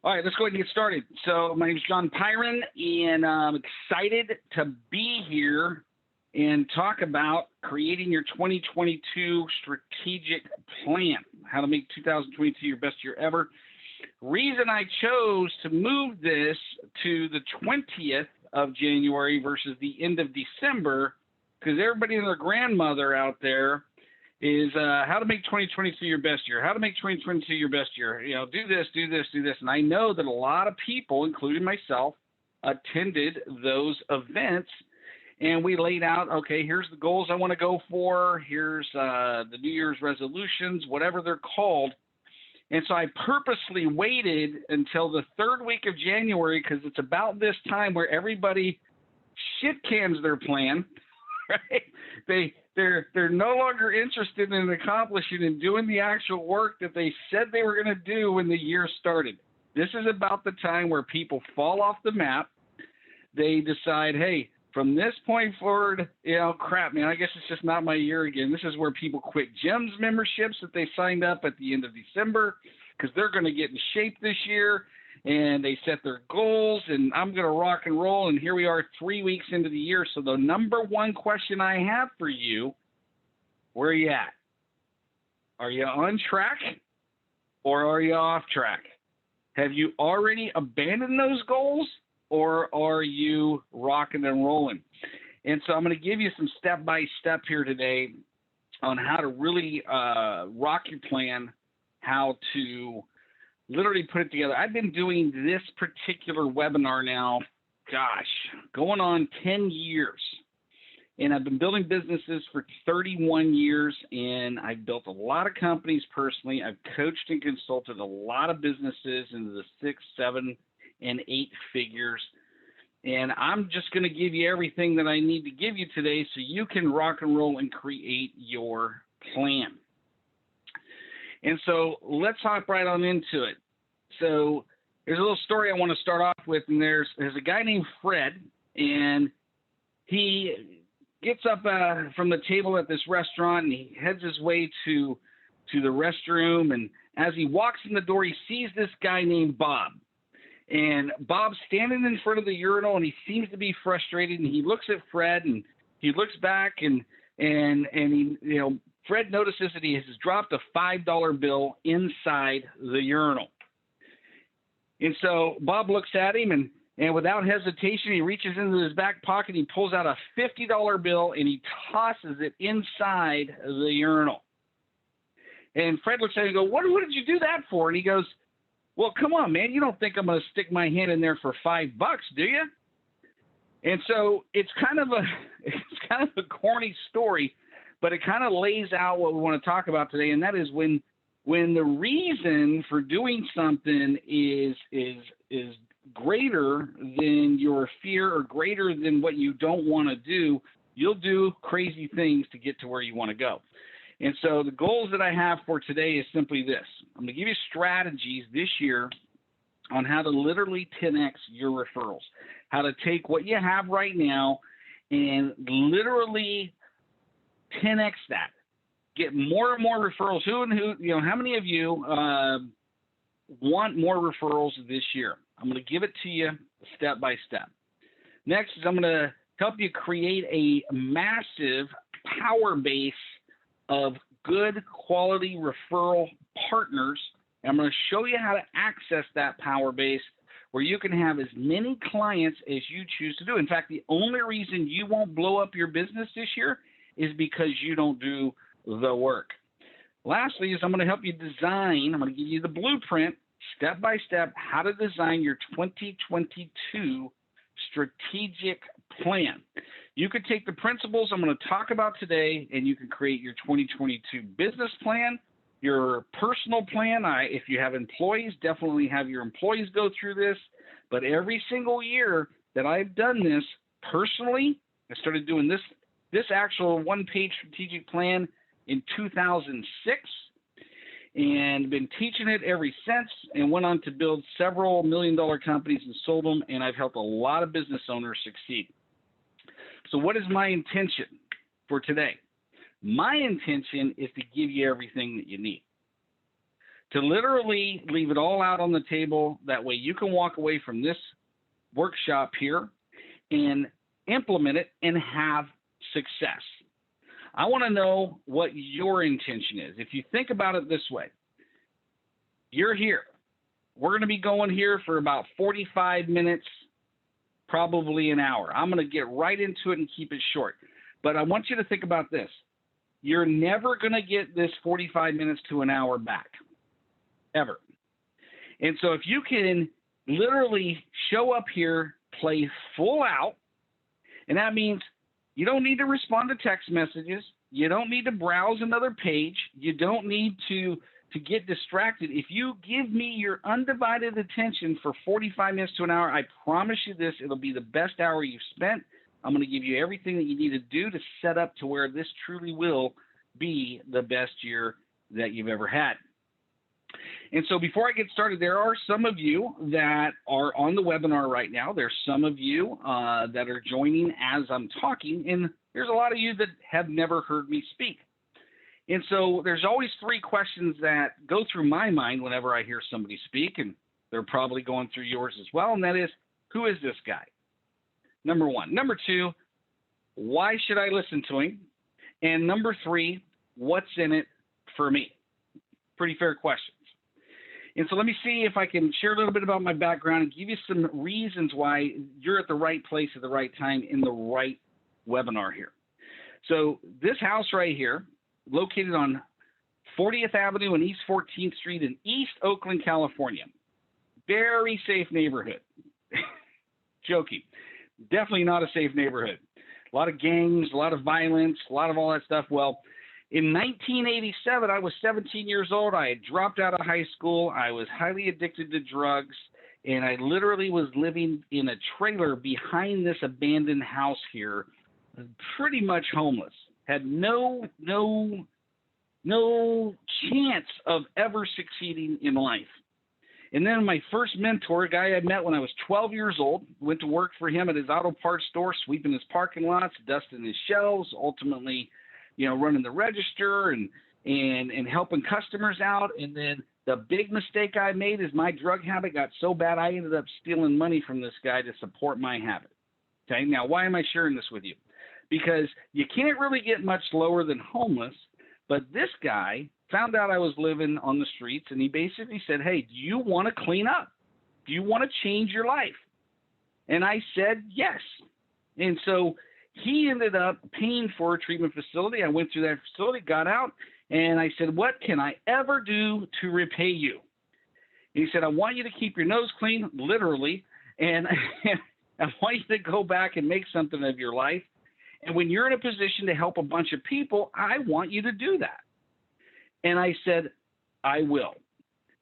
All right, let's go ahead and get started. So my name is John Pyron, and I'm excited to be here and talk about creating your 2022 strategic plan, how to make 2022 your best year ever. Reason I chose to move this to the 20th of January versus the end of December, because everybody and their grandmother out there is how to make 2022 your best year, how to make 2022 your best year. You know, do this, do this, do this. And I know that a lot of people, including myself, attended those events, and we laid out, okay, here's the goals I want to go for, here's the New Year's resolutions, whatever they're called. And so I purposely waited until the third week of January, because it's about this time where everybody shit cans their plan, right? They're no longer interested in accomplishing and doing the actual work that they said they were going to do when the year started. This is about the time where people fall off the map. They decide, hey, from this point forward, crap, man, I guess it's just not my year again. This is where people quit GEMS memberships that they signed up at the end of December because they're going to get in shape this year, and they set their goals, and I'm going to rock and roll, and here we are 3 weeks into the year. So the number one question I have for you, where are you at? Are you on track or are you off track? Have you already abandoned those goals, or are you rocking and rolling? And so I'm going to give you some step-by-step here today on how to really rock your plan, how to literally put it together. I've been doing this particular webinar now, going on 10 years. And I've been building businesses for 31 years, and I've built a lot of companies personally. I've coached and consulted a lot of businesses into the 6, 7, and 8 figures. And I'm just going to give you everything that I need to give you today so you can rock and roll and create your plan. And so let's hop right on into it. So there's a little story I want to start off with, and there's a guy named Fred, and he gets up from the table at this restaurant, and he heads his way to the restroom, and as he walks in the door, he sees this guy named Bob. And Bob's standing in front of the urinal, and he seems to be frustrated, and he looks at Fred, and he looks back, and he, Fred notices that he has dropped a $5 bill inside the urinal. And so Bob looks at him, and without hesitation, he reaches into his back pocket, he pulls out a $50 bill, and he tosses it inside the urinal. And Fred looks at him and goes, what did you do that for? And he goes, well, come on, man, you don't think I'm going to stick my hand in there for $5, do you? And so it's kind of a corny story, but it kind of lays out what we want to talk about today, and that is when the reason for doing something is greater than your fear or greater than what you don't want to do, you'll do crazy things to get to where you want to go. And so the goals that I have for today is simply this. I'm going to give you strategies this year on how to literally 10x your referrals, how to take what you have right now and literally 10x that. Get more and more referrals. How many of you want more referrals this year? I'm going to give it to you step by step. Next is I'm going to help you create a massive power base of good quality referral partners. And I'm going to show you how to access that power base where you can have as many clients as you choose to do. In fact, the only reason you won't blow up your business this year is because you don't do the work. Lastly is I'm going to help you design, I'm going to give you the blueprint, step by step, how to design your 2022 strategic plan. You could take the principles I'm going to talk about today, and you can create your 2022 business plan, your personal plan. If you have employees, definitely have your employees go through this. But every single year that I've done this personally, I started doing this actual one-page strategic plan in 2006, and been teaching it ever since, and went on to build several million-dollar companies and sold them, and I've helped a lot of business owners succeed. So what is my intention for today? My intention is to give you everything that you need to literally leave it all out on the table. That way you can walk away from this workshop here and implement it and have success. I want to know what your intention is. If you think about it this way, you're here. We're going to be going here for about 45 minutes, probably an hour. I'm going to get right into it and keep it short. But I want you to think about this. You're never going to get this 45 minutes to an hour back, ever. And so if you can literally show up here, play full out, and that means you don't need to respond to text messages. You don't need to browse another page. You don't need to get distracted. If you give me your undivided attention for 45 minutes to an hour, I promise you this, it'll be the best hour you've spent. I'm going to give you everything that you need to do to set up to where this truly will be the best year that you've ever had. And so before I get started, there are some of you that are on the webinar right now. There's some of you that are joining as I'm talking, and there's a lot of you that have never heard me speak. And so there's always three questions that go through my mind whenever I hear somebody speak, and they're probably going through yours as well, and that is, who is this guy? Number one. Number two, why should I listen to him? And number three, what's in it for me? Pretty fair questions. And so let me see if I can share a little bit about my background and give you some reasons why you're at the right place at the right time in the right webinar here. So this house right here, located on 40th Avenue and East 14th Street in East Oakland, California. Very safe neighborhood. Joking. Definitely not a safe neighborhood. A lot of gangs, a lot of violence, a lot of all that stuff. Well, in 1987, I was 17 years old. I had dropped out of high school. I was highly addicted to drugs, and I literally was living in a trailer behind this abandoned house here, pretty much homeless. Had no chance of ever succeeding in life. And then my first mentor, a guy I met when I was 12 years old, went to work for him at his auto parts store, sweeping his parking lots, dusting his shelves, ultimately, running the register and helping customers out. And then the big mistake I made is my drug habit got so bad I ended up stealing money from this guy to support my habit. Okay, now why am I sharing this with you? Because you can't really get much lower than homeless, but this guy found out I was living on the streets, and he basically said, hey, do you want to clean up? Do you want to change your life? And I said, yes. And so he ended up paying for a treatment facility. I went through that facility, got out, and I said, what can I ever do to repay you? And he said, I want you to keep your nose clean, literally, and I want you to go back and make something of your life. And when you're in a position to help a bunch of people, I want you to do that. And I said, I will.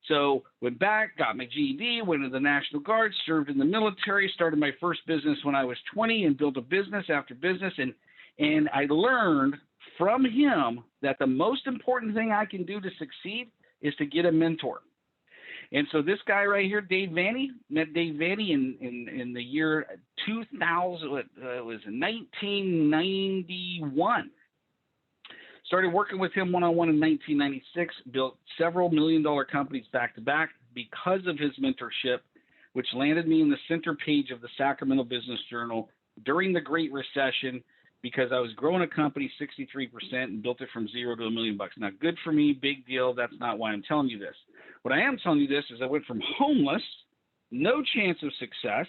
So went back, got my GED, went to the National Guard, served in the military, started my first business when I was 20 and built a business after business. And I learned from him that the most important thing I can do to succeed is to get a mentor. And so this guy right here, Dave Vanny, met Dave Vanny in the year 2000, it was 1991. Started working with him one-on-one in 1996, built several million-dollar companies back-to-back because of his mentorship, which landed me in the center page of the Sacramento Business Journal during the Great Recession because I was growing a company 63% and built it from zero to $1 million. Now, good for me, big deal. That's not why I'm telling you this. What I am telling you this is I went from homeless, no chance of success,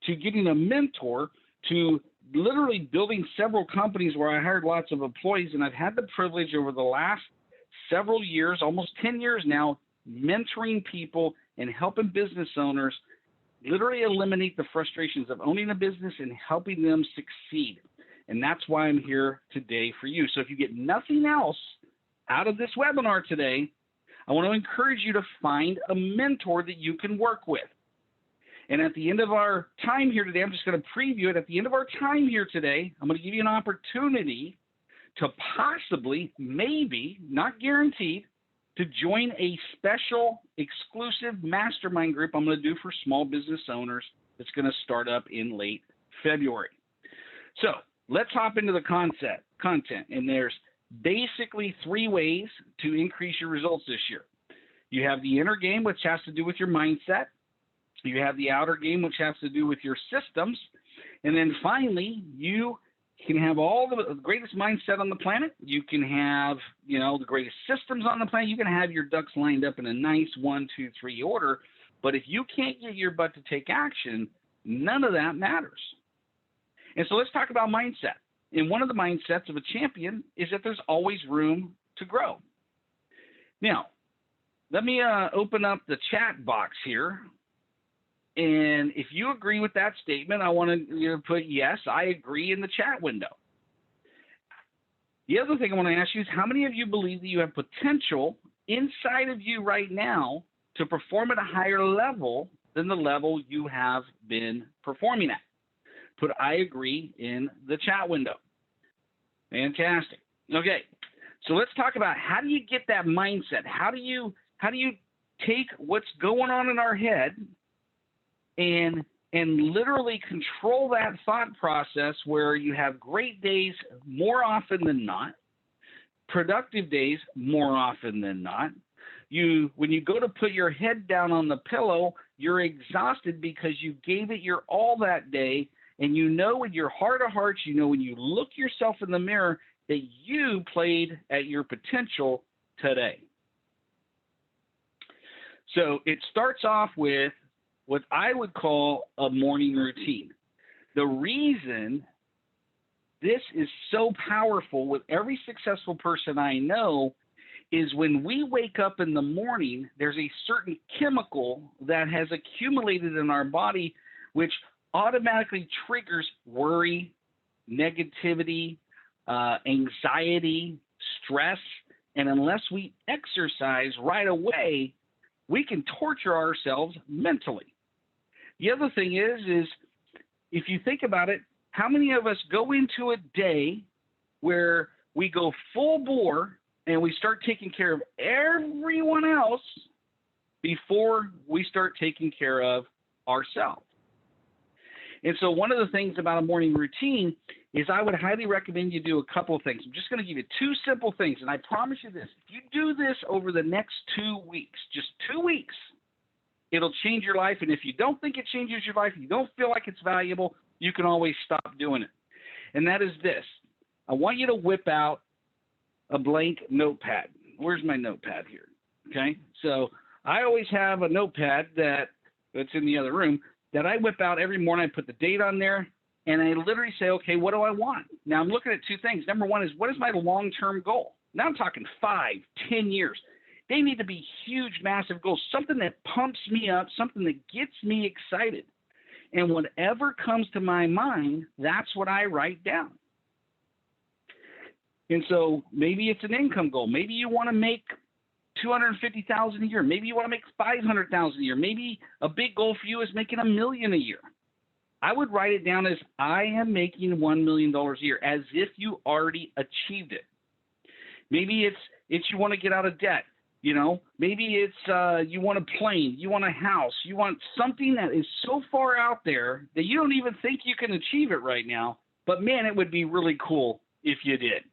to getting a mentor, to literally building several companies where I hired lots of employees. And I've had the privilege over the last several years, almost 10 years now, mentoring people and helping business owners literally eliminate the frustrations of owning a business and helping them succeed. And that's why I'm here today for you. So if you get nothing else out of this webinar today, I want to encourage you to find a mentor that you can work with. And at the end of our time here today, I'm just going to preview it. At the end of our time here today, I'm going to give you an opportunity to possibly, maybe, not guaranteed, to join a special exclusive mastermind group I'm going to do for small business owners that's going to start up in late February. So let's hop into the content. And there's basically 3 ways to increase your results this year. You have the inner game, which has to do with your mindset. You have the outer game, which has to do with your systems. And then finally, you can have all the greatest mindset on the planet. You can have, the greatest systems on the planet. You can have your ducks lined up in a nice 1, 2, 3 order. But if you can't get your butt to take action, none of that matters. And so let's talk about mindset. And one of the mindsets of a champion is that there's always room to grow. Now, let me open up the chat box here. And if you agree with that statement, I want to put yes, I agree in the chat window. The other thing I want to ask you is how many of you believe that you have potential inside of you right now to perform at a higher level than the level you have been performing at? Put I agree in the chat window. Fantastic. Okay, so let's talk about how do you get that mindset? How do you take what's going on in our head and literally control that thought process where you have great days more often than not, productive days more often than not. When you go to put your head down on the pillow, you're exhausted because you gave it your all that day, and you know in your heart of hearts, when you look yourself in the mirror that you played at your potential today. So it starts off with what I would call a morning routine. The reason this is so powerful with every successful person I know is when we wake up in the morning, there's a certain chemical that has accumulated in our body, which automatically triggers worry, negativity, anxiety, stress, and unless we exercise right away, we can torture ourselves mentally. The other thing is if you think about it, how many of us go into a day where we go full bore and we start taking care of everyone else before we start taking care of ourselves? And so one of the things about a morning routine is I would highly recommend you do a couple of things. I'm just going to give you 2 simple things, and I promise you this. If you do this over the next 2 weeks, just 2 weeks, it'll change your life. And if you don't think it changes your life, you don't feel like it's valuable, you can always stop doing it. And that is this. I want you to whip out a blank notepad. Where's my notepad here? Okay. So I always have a notepad that's in the other room that I whip out every morning. I put the date on there and I literally say, okay, what do I want? Now I'm looking at 2 things. Number one is, what is my long-term goal? Now I'm talking 5, 10 years. They need to be huge, massive goals, something that pumps me up, something that gets me excited. And whatever comes to my mind, that's what I write down. And so maybe it's an income goal. Maybe you want to make $250,000 a year. Maybe you want to make $500,000 a year. Maybe a big goal for you is making $1 million a year. I would write it down as I am making $1 million a year, as if you already achieved it. Maybe it's you want to get out of debt. Maybe it's you want a plane, you want a house, you want something that is so far out there that you don't even think you can achieve it right now. But man, it would be really cool if you did.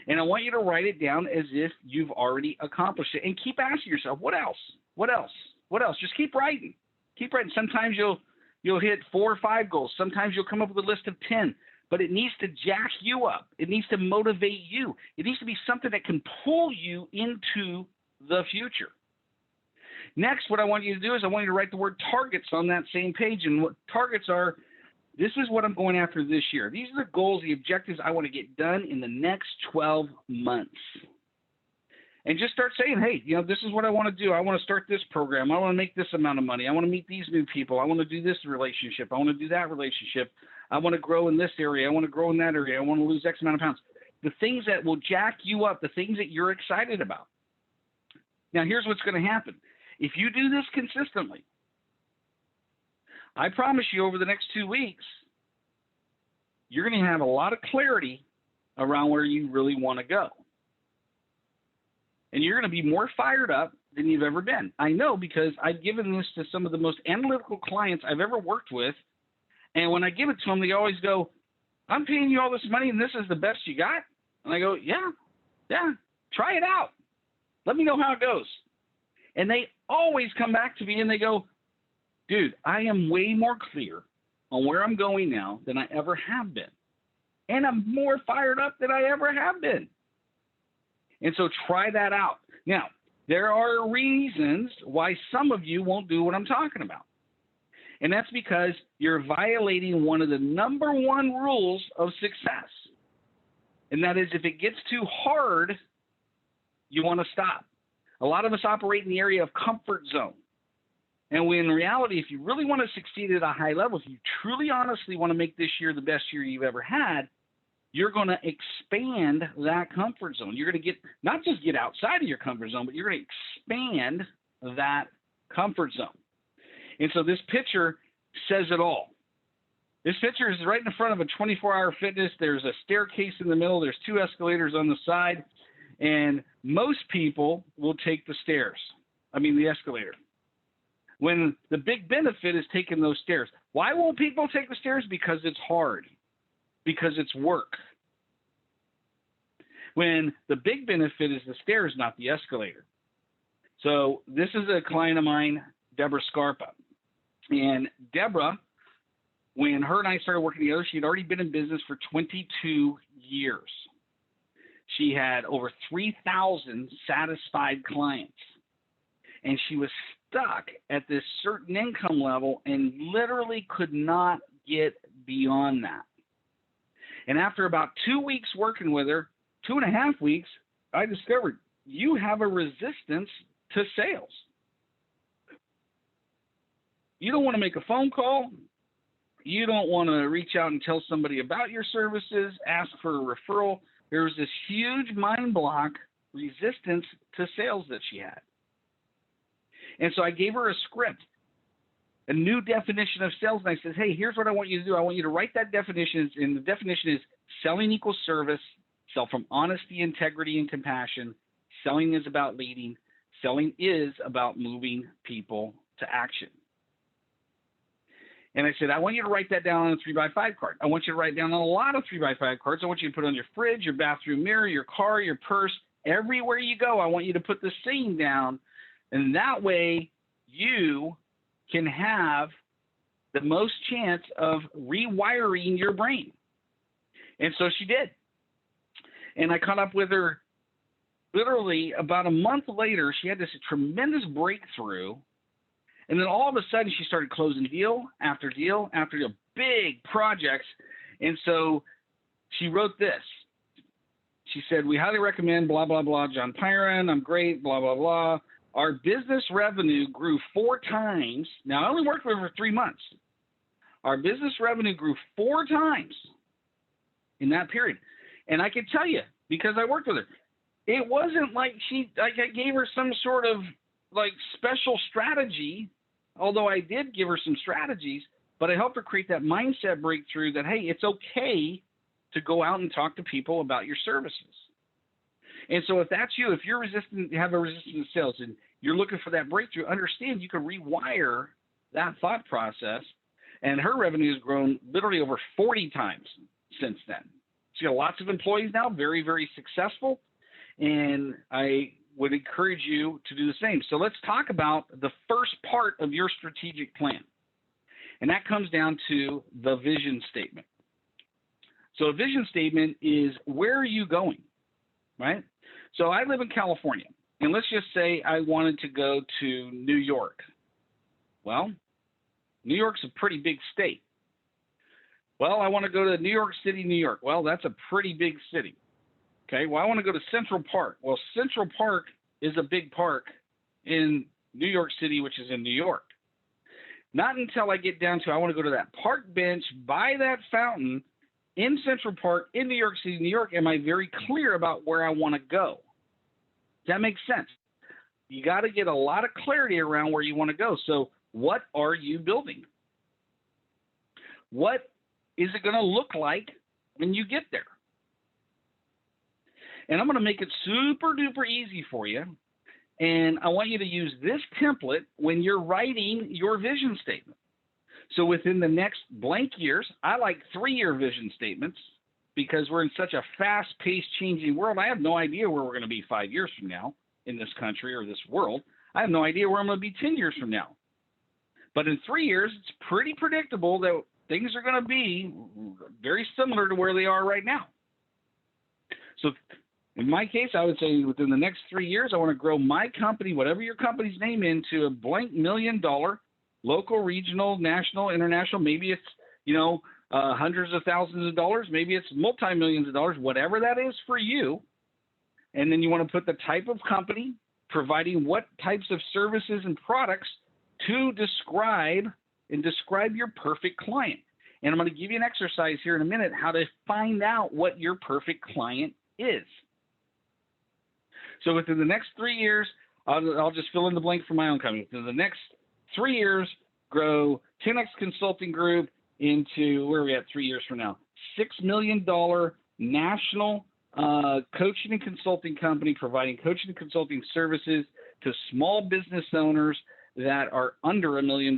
And I want you to write it down as if you've already accomplished it, and keep asking yourself, what else? What else? What else? Just keep writing. Keep writing. Sometimes you'll hit 4 or 5 goals. Sometimes you'll come up with a list of 10. But it needs to jack you up. It needs to motivate you. It needs to be something that can pull you into the future. Next, what I want you to do is I want you to write the word targets on that same page. And what targets are, this is what I'm going after this year. These are the goals, the objectives I want to get done in the next 12 months. And just start saying, hey, this is what I want to do. I want to start this program. I want to make this amount of money. I want to meet these new people. I want to do this relationship. I want to do that relationship. I want to grow in this area. I want to grow in that area. I want to lose X amount of pounds. The things that will jack you up, the things that you're excited about. Now, here's what's going to happen. If you do this consistently, I promise you over the next 2 weeks, you're going to have a lot of clarity around where you really want to go. And you're going to be more fired up than you've ever been. I know, because I've given this to some of the most analytical clients I've ever worked with. And when I give it to them, they always go, I'm paying you all this money and this is the best you got? And I go, yeah, try it out. Let me know how it goes. And they always come back to me and they go, dude, I am way more clear on where I'm going now than I ever have been. And I'm more fired up than I ever have been. And so try that out. Now, there are reasons why some of you won't do what I'm talking about. And that's because you're violating one of the number one rules of success. And that is, if it gets too hard, you want to stop. A lot of us operate in the area of comfort zone. And when in reality, if you really want to succeed at a high level, if you truly honestly want to make this year the best year you've ever had, you're going to expand that comfort zone. You're going to not just get outside of your comfort zone, but you're going to expand that comfort zone. And so this picture says it all. This picture is right in front of a 24-hour fitness. There's a staircase in the middle. There's 2 escalators on the side. And most people will take the escalator. When the big benefit is taking those stairs. Why won't people take the stairs? Because it's hard. Because it's work. When the big benefit is the stairs, not the escalator. So this is a client of mine, Deborah Scarpa. And Deborah, when her and I started working together, she had already been in business for 22 years. She had over 3,000 satisfied clients. And she was stuck at this certain income level and literally could not get beyond that. And after about 2 weeks working with her, 2.5 weeks, I discovered you have a resistance to sales. You don't want to make a phone call. You don't want to reach out and tell somebody about your services, ask for a referral. There was this huge mind block resistance to sales that she had. And so I gave her a script, a new definition of sales. And I said, hey, here's what I want you to do. I want you to write that definition. And the definition is selling equals service. Sell from honesty, integrity, and compassion. Selling is about leading. Selling is about moving people to action. And I said, I want you to write that down on a 3x5 card. I want you to write down a lot of 3x5 cards. I want you to put it on your fridge, your bathroom mirror, your car, your purse. Everywhere you go, I want you to put the saying down. And that way you can have the most chance of rewiring your brain. And so she did. And I caught up with her literally about a month later. She had this tremendous breakthrough. And then all of a sudden she started closing deal after deal after deal, big projects. And so she wrote this. She said, we highly recommend blah, blah, blah, John Pyron. I'm great, blah, blah, blah. Our business revenue grew 4 times. Now, I only worked with her for 3 months. Our business revenue grew 4 times in that period. And I can tell you, because I worked with her, it wasn't like I gave her some sort of like special strategy, although I did give her some strategies, but I helped her create that mindset breakthrough that, hey, it's okay to go out and talk to people about your services. And so if that's you, if you're resistant, have a resistance to sales and you're looking for that breakthrough, understand you can rewire that thought process. And her revenue has grown literally over 40 times since then. She's got lots of employees now, very, very successful. And I would encourage you to do the same. So let's talk about the first part of your strategic plan. And that comes down to the vision statement. So a vision statement is, where are you going, right? So I live in California, and let's just say I wanted to go to New York. Well, New York's a pretty big state. Well, I want to go to New York City, New York. Well, that's a pretty big city. Okay, well, I want to go to Central Park. Well, Central Park is a big park in New York City, which is in New York. Not until I get down to I want to go to that park bench by that fountain in Central Park in New York City, New York, am I very clear about where I want to go. Does that make sense? You got to get a lot of clarity around where you want to go. So what are you building? What is it going to look like when you get there? And I'm going to make it super duper easy for you. And I want you to use this template when you're writing your vision statement. So within the next blank years, I like 3-year vision statements because we're in such a fast-paced changing world. I have no idea where we're going to be 5 years from now in this country or this world. I have no idea where I'm going to be 10 years from now. But in 3 years, it's pretty predictable that things are going to be very similar to where they are right now. So in my case, I would say within the next 3 years, I want to grow my company, whatever your company's name, into a blank $1 million, local, regional, national, international. Maybe it's, hundreds of thousands of dollars. Maybe it's multi-millions of dollars, whatever that is for you. And then you want to put the type of company providing what types of services and products to describe your perfect client. And I'm going to give you an exercise here in a minute how to find out what your perfect client is. So within the next 3 years, I'll just fill in the blank for my own company. Within the next 3 years, grow 10X Consulting Group into, where are we at 3 years from now? $6 million national coaching and consulting company providing coaching and consulting services to small business owners that are under $1 million.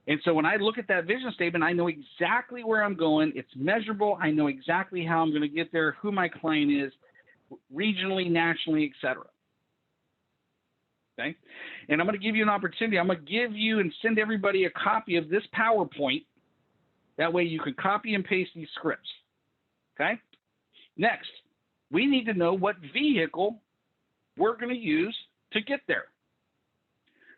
And so when I look at that vision statement, I know exactly where I'm going. It's measurable. I know exactly how I'm going to get there, who my client is, regionally, nationally, etc. Okay? And I'm going to give you an opportunity. I'm going to give you and send everybody a copy of this PowerPoint. That way you can copy and paste these scripts. Okay? Next, we need to know what vehicle we're going to use to get there.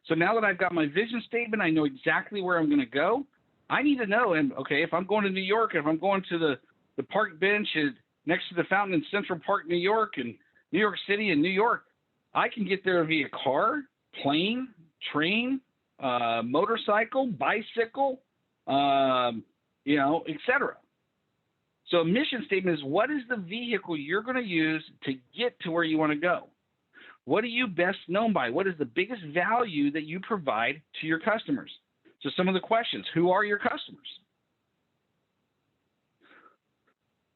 So now that I've got my vision statement, I know exactly where I'm going to go. I need to know, and okay, if I'm going to New York, if I'm going to the park bench next to the fountain in Central Park, New York, and New York City and New York, I can get there via car, plane, train, motorcycle, bicycle, etc. So a mission statement is, what is the vehicle you're going to use to get to where you want to go? What are you best known by? What is the biggest value that you provide to your customers? So some of the questions: who are your customers?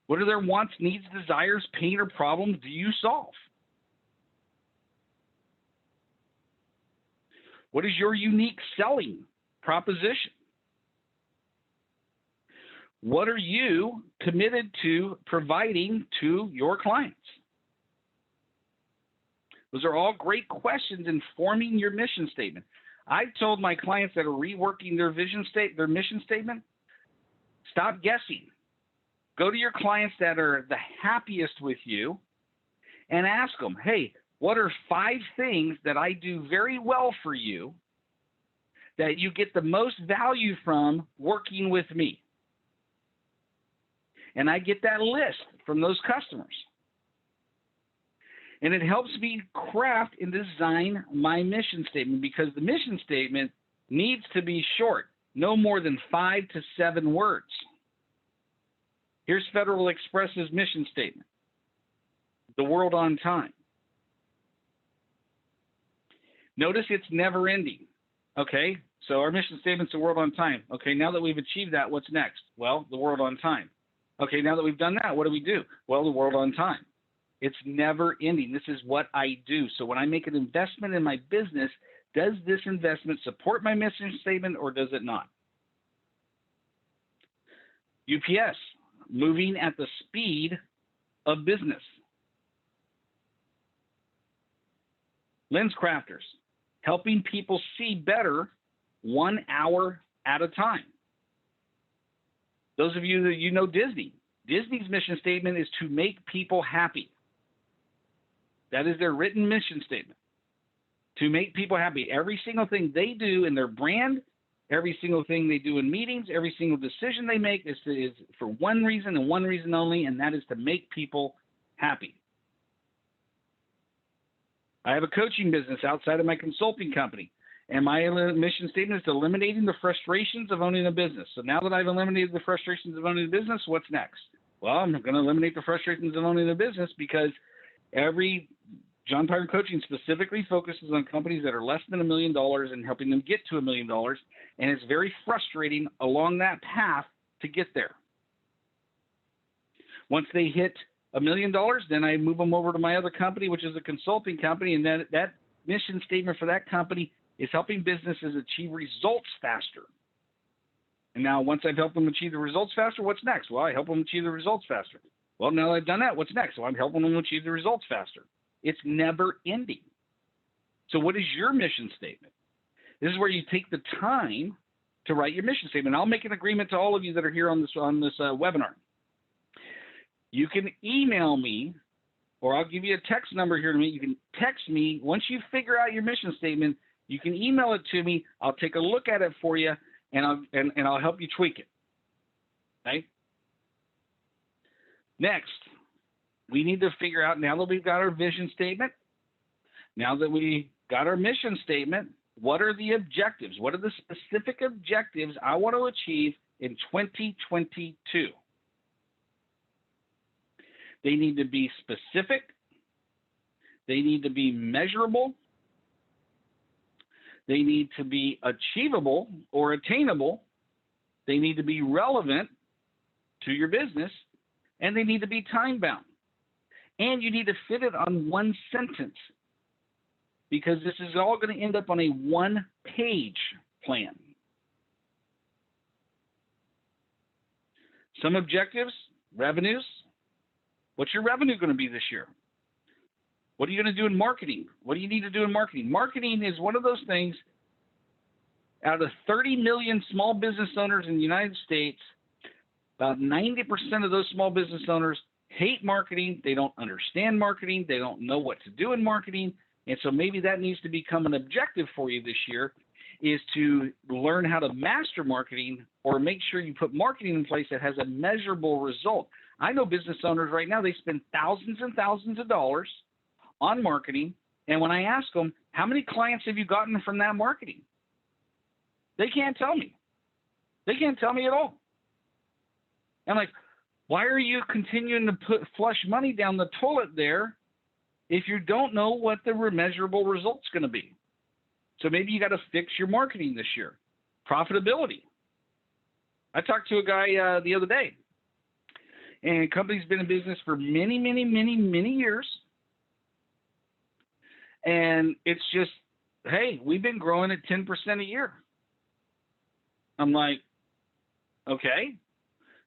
What are their wants, needs, desires, pain, or problems do you solve? What is your unique selling proposition? What are you committed to providing to your clients? Those are all great questions in forming your mission statement. I've told my clients that are reworking their mission statement, stop guessing. Go to your clients that are the happiest with you and ask them, hey, what are 5 things that I do very well for you that you get the most value from working with me? And I get that list from those customers. And it helps me craft and design my mission statement, because the mission statement needs to be short, no more than 5 to 7 words. Here's Federal Express's mission statement: the world on time. Notice it's never ending. Okay, so our mission statement's the world on time. Okay, now that we've achieved that, what's next? Well, the world on time. Okay, now that we've done that, what do we do? Well, the world on time. It's never ending. This is what I do. So when I make an investment in my business, does this investment support my mission statement or does it not? UPS, moving at the speed of business. Lens crafters, helping people see better 1 hour at a time. Those of you that know Disney, Disney's mission statement is to make people happy. That is their written mission statement, to make people happy. Every single thing they do in their brand, every single thing they do in meetings, every single decision they make is for one reason and one reason only, and that is to make people happy. I have a coaching business outside of my consulting company, and my mission statement is eliminating the frustrations of owning a business. So now that I've eliminated the frustrations of owning a business, what's next? Well, I'm going to eliminate the frustrations of owning a business, because John Pyron Coaching specifically focuses on companies that are less than $1 million and helping them get to $1 million. And it's very frustrating along that path to get there. Once they hit $1 million, then I move them over to my other company, which is a consulting company. And then that mission statement for that company is helping businesses achieve results faster. And now once I've helped them achieve the results faster, what's next? Well, I help them achieve the results faster. Well, now that I've done that, what's next? Well, I'm helping them achieve the results faster. It's never ending. So what is your mission statement? This is where you take the time to write your mission statement. I'll make an agreement to all of you that are here on this webinar. You can email me, or I'll give you a text number here in a minute. You can text me. Once you figure out your mission statement, you can email it to me. I'll take a look at it for you, and I'll help you tweak it. Okay? Next, we need to figure out, now that we've got our vision statement, now that we got our mission statement, what are the objectives? What are the specific objectives I want to achieve in 2022? They need to be specific. They need to be measurable. They need to be achievable or attainable. They need to be relevant to your business, and they need to be time-bound. And you need to fit it on one sentence, because this is all going to end up on a one-page plan. Some objectives, revenues. What's your revenue going to be this year? What are you going to do in marketing? What do you need to do in marketing? Marketing is one of those things, out of 30 million small business owners in the United States, about 90% of those small business owners hate marketing. They don't understand marketing. They don't know what to do in marketing. And so maybe that needs to become an objective for you this year, is to learn how to master marketing, or make sure you put marketing in place that has a measurable result. I know business owners right now, they spend thousands and thousands of dollars on marketing. And when I ask them, how many clients have you gotten from that marketing? They can't tell me. They can't tell me at all. I'm like, why are you continuing to flush money down the toilet there if you don't know what the measurable result's going to be? So maybe you got to fix your marketing this year. Profitability. I talked to a guy the other day, and the company's been in business for many, many, many, many years. And it's just, hey, we've been growing at 10% a year. I'm like, okay.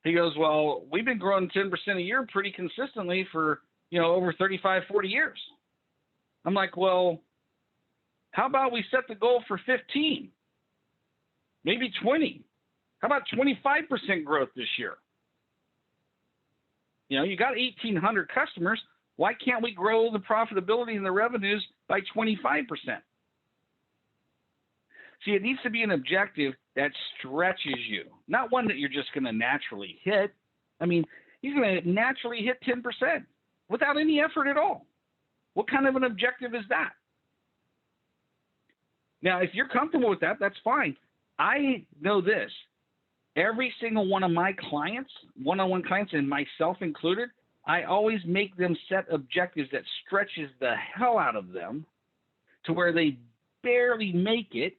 He goes, well, we've been growing 10% a year pretty consistently for, over 35, 40 years. I'm like, well, how about we set the goal for 15, maybe 20? How about 25% growth this year? You got 1,800 customers. Why can't we grow the profitability and the revenues by 25%? See, it needs to be an objective that stretches you, not one that you're just going to naturally hit. I mean, he's going to naturally hit 10% without any effort at all. What kind of an objective is that? Now, if you're comfortable with that, that's fine. I know this. Every single one of my clients, one-on-one clients, and myself included, I always make them set objectives that stretches the hell out of them to where they barely make it,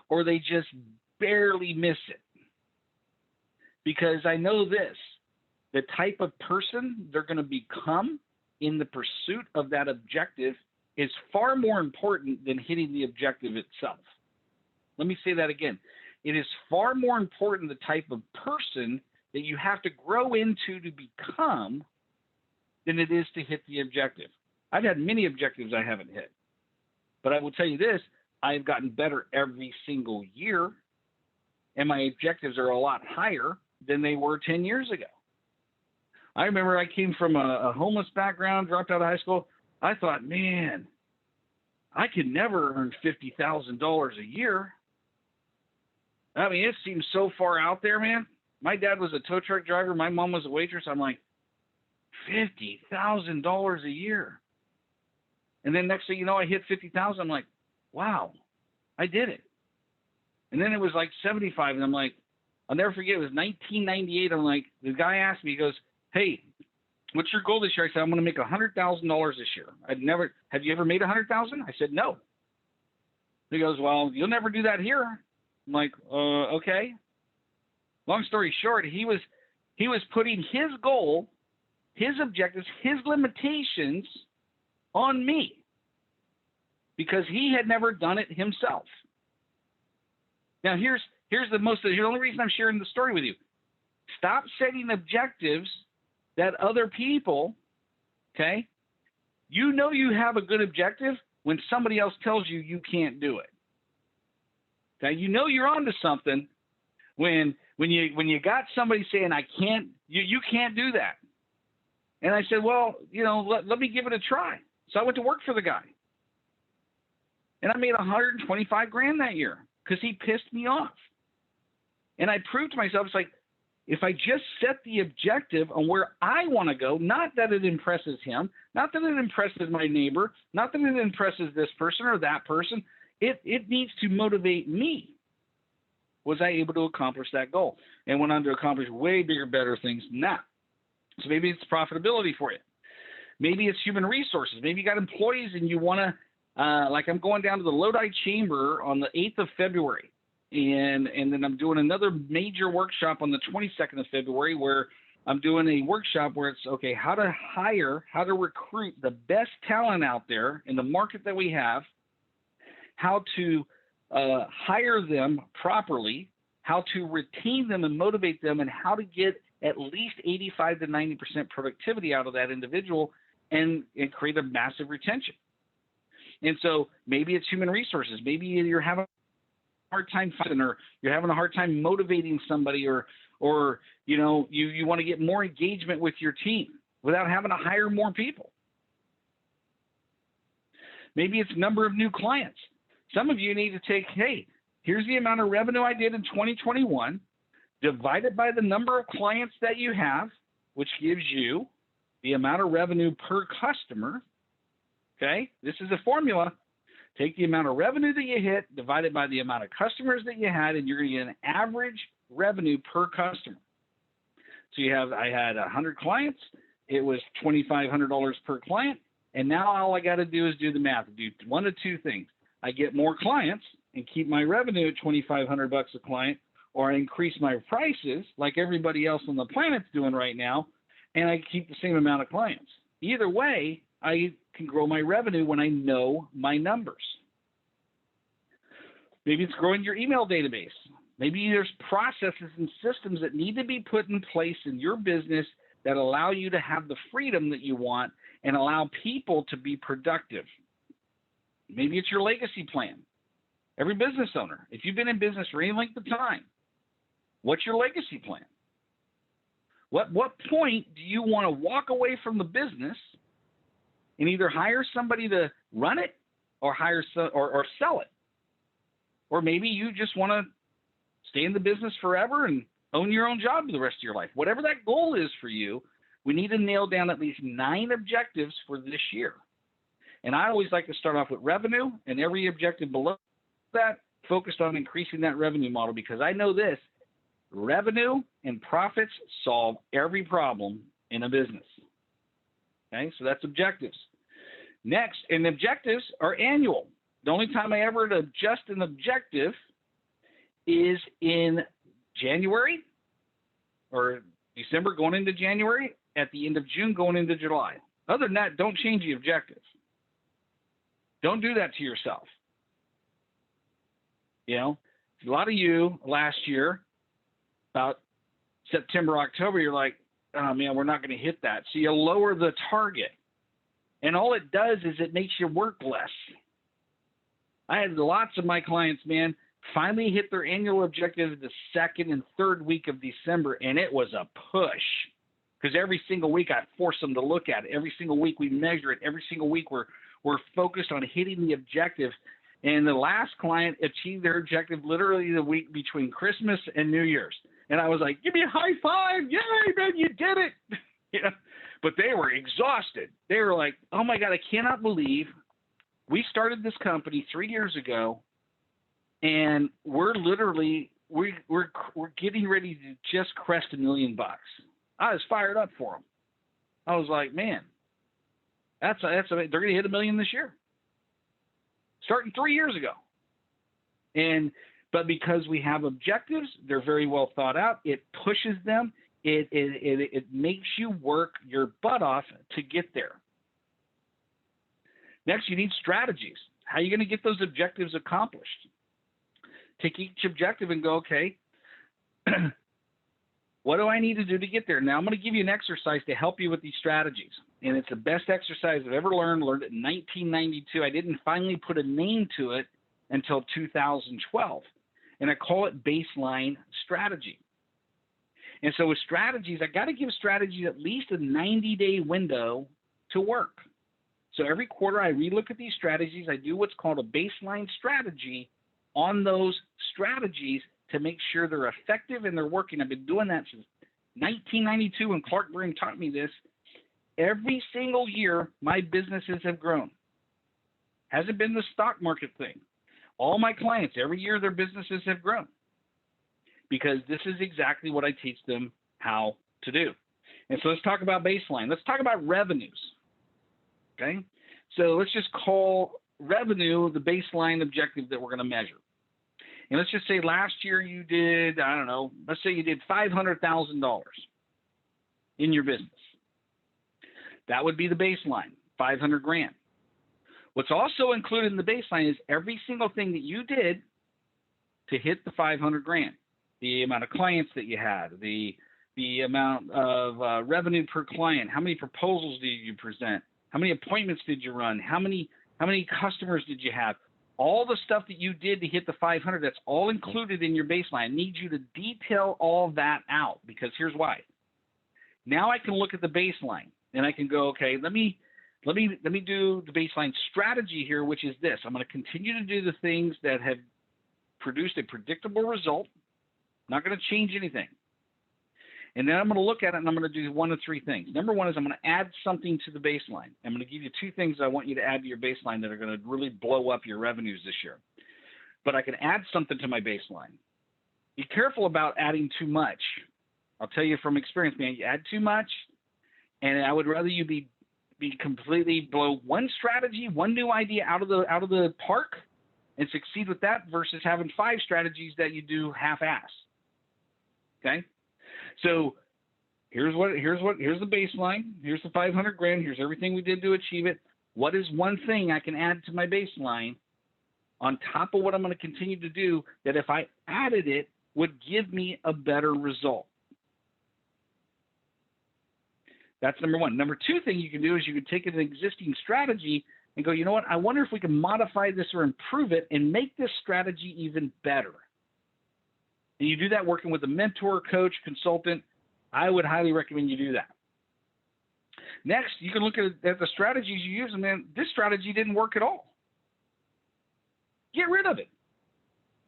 or they just barely miss it. Because I know this, the type of person they're going to become in the pursuit of that objective is far more important than hitting the objective itself. Let me say that again. It is far more important the type of person that you have to grow into to become than it is to hit the objective. I've had many objectives I haven't hit. But I will tell you this, I've gotten better every single year, and my objectives are a lot higher than they were 10 years ago. I remember I came from a homeless background, dropped out of high school. I thought, man, I could never earn $50,000 a year. I mean, it seems so far out there, man. My dad was a tow truck driver. My mom was a waitress. I'm like, $50,000 a year. And then next thing you know, I hit 50,000. I'm like, wow, I did it. And then it was like 75, and I'm like, I'll never forget. It was 1998. I'm like, the guy asked me, he goes, hey, what's your goal this year? I said, I'm going to make $100,000 this year. Have you ever made $100,000? I said, no. He goes, well, you'll never do that here. I'm like, okay. Long story short, he was putting his goal, his objectives, his limitations on me because he had never done it himself. Now, here's the only reason I'm sharing the story with you. Stop setting objectives that other people, okay, You know you have a good objective when somebody else tells you you can't do it. Okay, you know you're onto something when you got somebody saying you can't do that. And I said, well, let me give it a try. So I went to work for the guy, and I made $125,000 that year because he pissed me off. And I proved to myself, it's like, if I just set the objective on where I want to go, not that it impresses him, not that it impresses my neighbor, not that it impresses this person or that person, it needs to motivate me. Was I able to accomplish that goal? And went on to accomplish way bigger, better things than that. So maybe it's profitability for you. Maybe it's human resources. Maybe you got employees and you want to, like I'm going down to the Lodi Chamber on the 8th of February. And then I'm doing another major workshop on the 22nd of February where I'm doing a workshop where it's, okay, how to recruit the best talent out there in the market that we have, how to hire them properly, how to retain them and motivate them, and how to get at least 85 to 90% productivity out of that individual and create a massive retention. And so maybe it's human resources. Maybe you're having hard time finding, or you're having a hard time motivating somebody, or you want to get more engagement with your team without having to hire more people. Maybe it's number of new clients. Some of you need to take, hey, here's the amount of revenue I did in 2021, divide it by the number of clients that you have, which gives you the amount of revenue per customer. Okay, this is a formula. Take the amount of revenue that you hit, divide it by the amount of customers that you had, and you're going to get an average revenue per customer. So I had 100 clients. It was $2,500 per client. And now all I got to do is do the math. Do one of two things. I get more clients and keep my revenue at $2,500 a client, or I increase my prices like everybody else on the planet's doing right now, and I keep the same amount of clients. Either way, I can grow my revenue when I know my numbers. Maybe it's growing your email database. Maybe there's processes and systems that need to be put in place in your business that allow you to have the freedom that you want and allow people to be productive. Maybe it's your legacy plan. Every business owner, if you've been in business for any length of time, what's your legacy plan? What point do you want to walk away from the business and either hire somebody to run it or or sell it? Or maybe you just want to stay in the business forever and own your own job for the rest of your life. Whatever that goal is for you, we need to nail down at least 9 objectives for this year. And I always like to start off with revenue, and every objective below that focused on increasing that revenue model, because I know this: revenue and profits solve every problem in a business. Okay, so that's objectives. Next, and objectives are annual. The only time I ever adjust an objective is in January or December going into January, at the end of June going into July. Other than that, don't change the objectives. Don't do that to yourself. A lot of you last year, about September, October, you're like, oh man, we're not going to hit that. So you lower the target. And all it does is it makes you work less. I had lots of my clients, man, finally hit their annual objective the 2nd and 3rd week of December, and it was a push. Because every single week I force them to look at it. Every single week we measure it. Every single week we're focused on hitting the objective. And the last client achieved their objective literally the week between Christmas and New Year's. And I was like, give me a high five. Yay, man, you did it. But they were exhausted. They were like, oh my God, I cannot believe we started this company 3 years ago, and we're literally, we're getting ready to just crest $1 million. I was fired up for them. I was like, man, they're going to hit $1 million this year, starting 3 years ago. But because we have objectives, they're very well thought out. It pushes them. It makes you work your butt off to get there. Next, you need strategies. How are you going to get those objectives accomplished? Take each objective and go, okay, what do I need to do to get there? Now, I'm going to give you an exercise to help you with these strategies. and it's the best exercise I've ever learned. Learned it in 1992. I didn't finally put a name to it until 2012, and I call it baseline strategy. And so with strategies, I got to give strategies at least a 90-day window to work. So every quarter I relook at these strategies. I do what's called a baseline strategy on those strategies to make sure they're effective and they're working. I've been doing that since 1992 when Clark Bring taught me this. Every single year, my businesses have grown. Hasn't been the stock market thing. All my clients, every year their businesses have grown because this is exactly what I teach them how to do. And so let's talk about baseline. Let's talk about revenues. Okay? So let's just call revenue the baseline objective that we're going to measure. And let's just say last year you did, I don't know, let's say you did $500,000 in your business. That would be the baseline, 500 grand. What's also included in the baseline is every single thing that you did to hit the 500 grand, the amount of clients that you had, the amount of revenue per client, how many proposals did you present, how many appointments did you run, how many customers did you have, all the stuff that you did to hit the 500, that's all included in your baseline. I need you to detail all that out because here's why. Now I can look at the baseline and I can go, okay, let me do the baseline strategy here, which is this. I'm going to continue to do the things that have produced a predictable result. I'm not going to change anything. And then I'm going to look at it and I'm going to do one of three things. Number one is I'm going to add something to the baseline. I'm going to give you two things I want you to add to your baseline that are going to really blow up your revenues this year. But I can add something to my baseline. Be careful about adding too much. I'll tell you from experience, man, you add too much, and I would rather you be completely blow one strategy, one new idea out of the park and succeed with that versus having 5 strategies that you do half-ass. Okay? So here's the baseline. Here's the 500 grand. Here's everything we did to achieve it. What is one thing I can add to my baseline on top of what I'm going to continue to do that if I added it would give me a better result? That's number one. Number two thing you can do is you can take an existing strategy and go, you know what? I wonder if we can modify this or improve it and make this strategy even better. And you do that working with a mentor, coach, consultant. I would highly recommend you do that. Next, you can look at the strategies you use, and then this strategy didn't work at all. Get rid of it.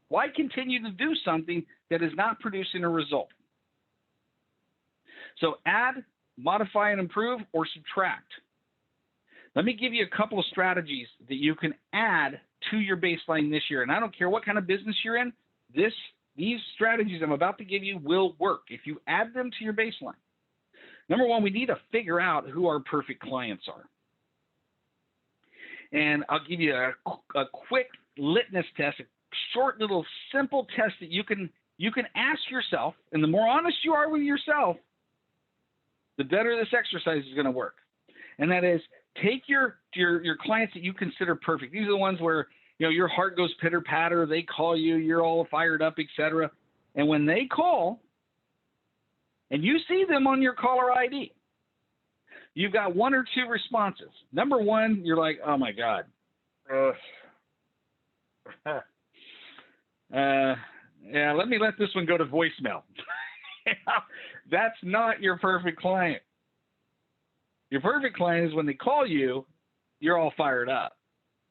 Why continue to do something that is not producing a result? So add, modify, and improve, or subtract. Let me give you a couple of strategies that you can add to your baseline this year. And I don't care what kind of business you're in, these strategies I'm about to give you will work if you add them to your baseline. Number one, we need to figure out who our perfect clients are. And I'll give you a quick litmus test, a short little simple test that you can ask yourself, and the more honest you are with yourself, the better this exercise is going to work. And that is, take your clients that you consider perfect. These are the ones where your heart goes pitter-patter, they call you, you're all fired up, etc. And when they call, and you see them on your caller ID, you've got one or two responses. Number one, you're like, oh my God. Yeah, let me let this one go to voicemail. That's not your perfect client. Your perfect client is when they call you, you're all fired up.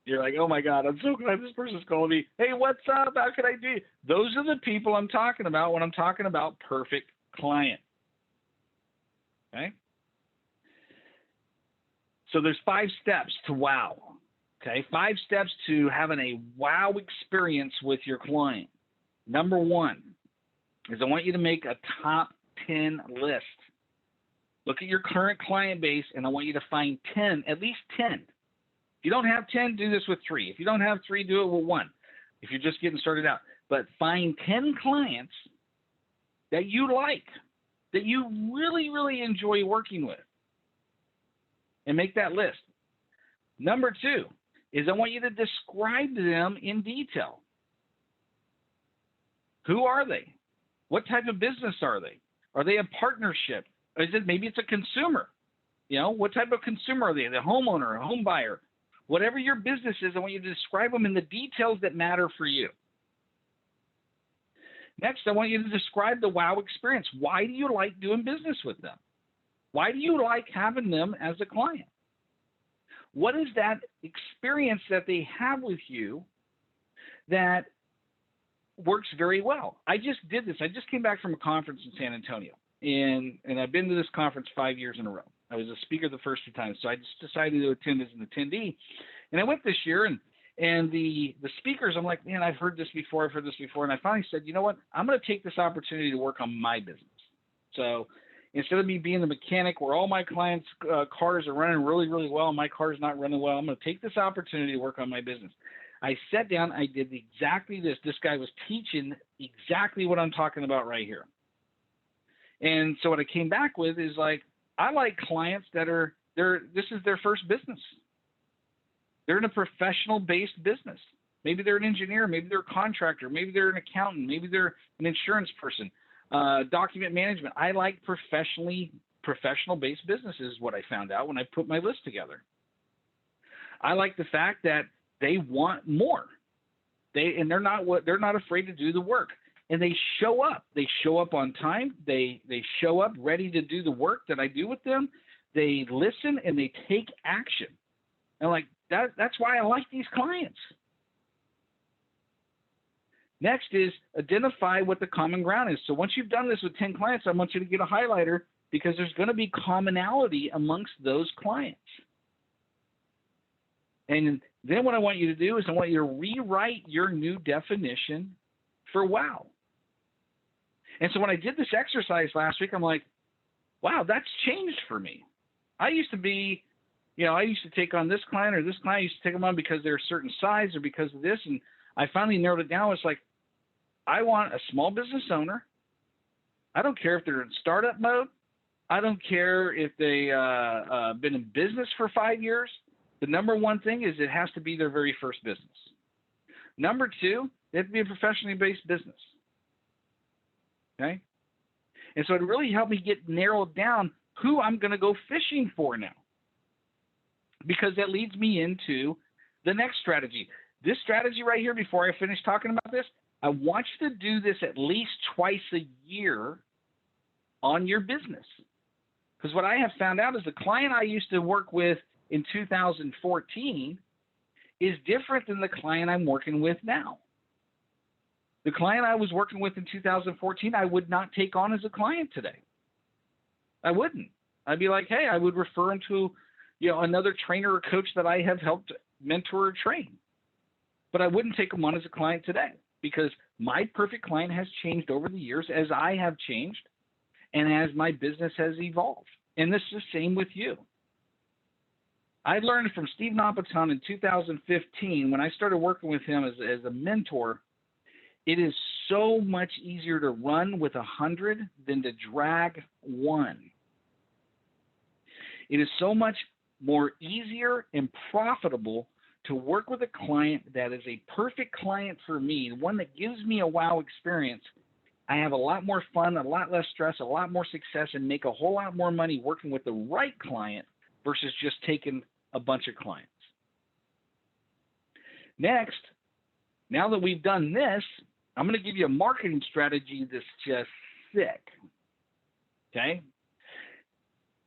You're like, oh my God, I'm so glad this person's calling me. Hey, what's up? How can I do? Those are the people I'm talking about when I'm talking about perfect client. Okay? So there's 5 steps to wow. Okay? 5 steps to having a wow experience with your client. Number one is I want you to make a top 10 list. Look at your current client base, and I want you to find 10, at least 10. If you don't have 10, do this with 3. If you don't have 3, do it with 1. If you're just getting started out. But find 10 clients that you like, that you really, really enjoy working with, and make that list. Number 2 is I want you to describe them in detail. Who are they? What type of business are they? Are they a partnership? Maybe it's a consumer? What type of consumer are they? The homeowner, a home buyer, whatever your business is, I want you to describe them in the details that matter for you. Next, I want you to describe the wow experience. Why do you like doing business with them? Why do you like having them as a client? What is that experience that they have with you that works very well? I just did this. I just came back from a conference in San Antonio, and I've been to this conference 5 years in a row. I was a speaker the first 2 times, so I just decided to attend as an attendee. And I went this year, and the speakers, I'm like, man, I've heard this before. And I finally said, you know what? I'm going to take this opportunity to work on my business. So instead of me being the mechanic where all my clients' cars are running really, really well and my car's not running well, I'm going to take this opportunity to work on my business. I sat down, I did exactly this. This guy was teaching exactly what I'm talking about right here. And so what I came back with is like, I like clients that this is their first business. They're in a professional-based business. Maybe they're an engineer, maybe they're a contractor, maybe they're an accountant, maybe they're an insurance person, document management. I like professional-based businesses is what I found out when I put my list together. I like the fact that they want more. They're not afraid to do the work. And they show up. They show up on time. They show up ready to do the work that I do with them. They listen and they take action. And like that's why I like these clients. Next is identify what the common ground is. So once you've done this with 10 clients, I want you to get a highlighter because there's going to be commonality amongst those clients. And then what I want you to do is I want you to rewrite your new definition for wow. And so when I did this exercise last week, I'm like, wow, that's changed for me. I used to be, I used to take on this client or this client. I used to take them on because they're a certain size or because of this. And I finally narrowed it down. It's like, I want a small business owner. I don't care if they're in startup mode. I don't care if they've been in business for 5 years. The number one thing is it has to be their very first business. Number two, it has to be a professionally based business. Okay? And so it really helped me get narrowed down who I'm going to go fishing for now. Because that leads me into the next strategy. This strategy right here, before I finish talking about this, I want you to do this at least twice a year on your business. Because what I have found out is the client I used to work with in 2014 is different than the client I'm working with now. The client I was working with in 2014, I would not take on as a client today. I wouldn't. I'd be like, hey, I would refer him to, another trainer or coach that I have helped mentor or train. But I wouldn't take him on as a client today because my perfect client has changed over the years as I have changed and as my business has evolved. And this is the same with you. I learned from Steve Napolitano in 2015 when I started working with him as a mentor. It is so much easier to run with 100 than to drag one. It is so much more easier and profitable to work with a client that is a perfect client for me, one that gives me a wow experience. I have a lot more fun, a lot less stress, a lot more success, and make a whole lot more money working with the right client versus just taking a bunch of clients. Next, now that we've done this, I'm going to give you a marketing strategy that's just sick. Okay?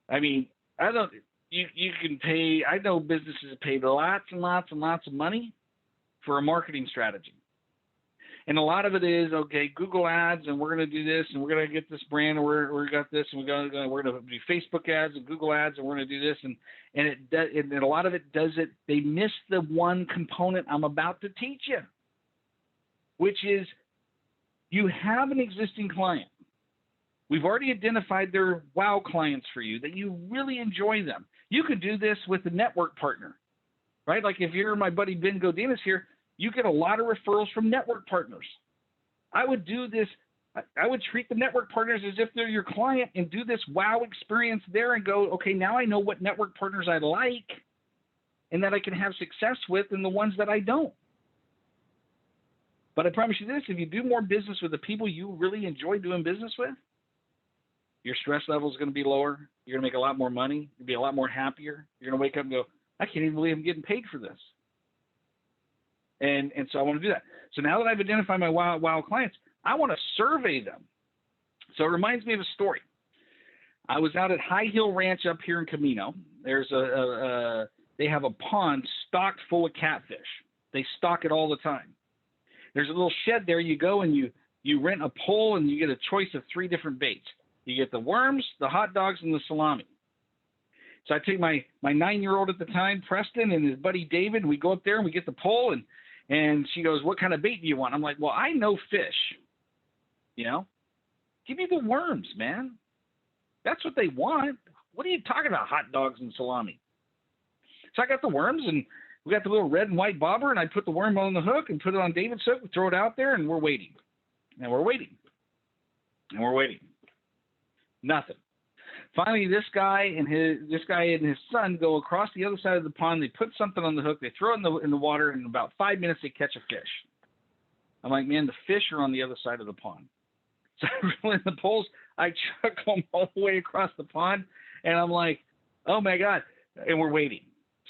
I mean, you can pay, I know businesses have paid lots and lots and lots of money for a marketing strategy. And a lot of it is, okay, Google ads, and we're going to do this, and we're going to get this brand, and we're got this, and we're going to do Facebook ads and Google ads, and we're going to do this, and a lot of it does it. They miss the one component I'm about to teach you, which is you have an existing client. We've already identified their wow clients for you, that you really enjoy them. You could do this with a network partner, right? Like if you're my buddy Ben Godinez here, you get a lot of referrals from network partners. I would do this. I would treat the network partners as if they're your client and do this wow experience there and go, okay, now I know what network partners I like and that I can have success with and the ones that I don't. But I promise you this, if you do more business with the people you really enjoy doing business with, Your stress level is going to be lower. You're going to make a lot more money. You'll be a lot more happier. You're going to wake up and go, I can't even believe I'm getting paid for this. And so I want to do that. So now that I've identified my wow clients, I want to survey them. So it reminds me of a story. I was out at High Hill Ranch up here in Camino. There's they have a pond stocked full of catfish. They stock it all the time. There's a little shed there. You go and you rent a pole and you get a choice of 3 different baits. You get the worms, the hot dogs, and the salami. So I take my 9-year-old at the time, Preston, and his buddy David, and we go up there and we get the pole, and she goes, what kind of bait do you want? I'm like, well, I know fish, Give me the worms, man. That's what they want. What are you talking about, hot dogs and salami? So I got the worms, and we got the little red and white bobber, and I put the worm on the hook and put it on David's hook and throw it out there, and we're waiting. And we're waiting. And we're waiting. Nothing. Finally, this guy and his son go across the other side of the pond. They put something on the hook. They throw it in the water. And in about 5 minutes, they catch a fish. I'm like, man, the fish are on the other side of the pond. So I reel in the poles. I chuck them all the way across the pond. And I'm like, oh, my God. And we're waiting.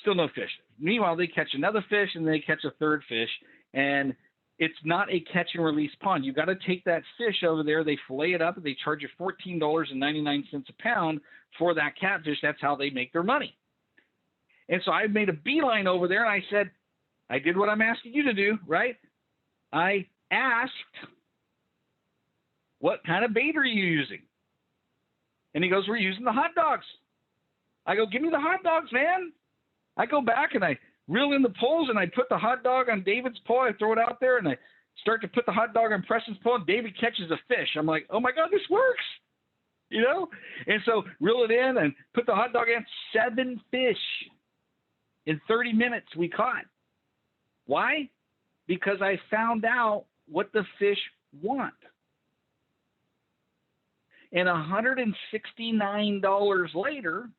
Still no fish. Meanwhile, they catch another fish, and they catch a third fish. And it's not a catch and release pond. You got to take that fish over there. They fillet it up, and they charge you $14.99 a pound for that catfish. That's how they make their money. And so I made a beeline over there, and I said, I did what I'm asking you to do, right? I asked, what kind of bait are you using? And he goes, we're using the hot dogs. I go, give me the hot dogs, man. I go back and I reel in the poles and I put the hot dog on David's pole. I throw it out there and I start to put the hot dog on Preston's pole, and David catches a fish. I'm like, oh my God, this works. And so reel it in and put the hot dog in. 7 fish in 30 minutes we caught. Why? Because I found out what the fish want. And $169 later,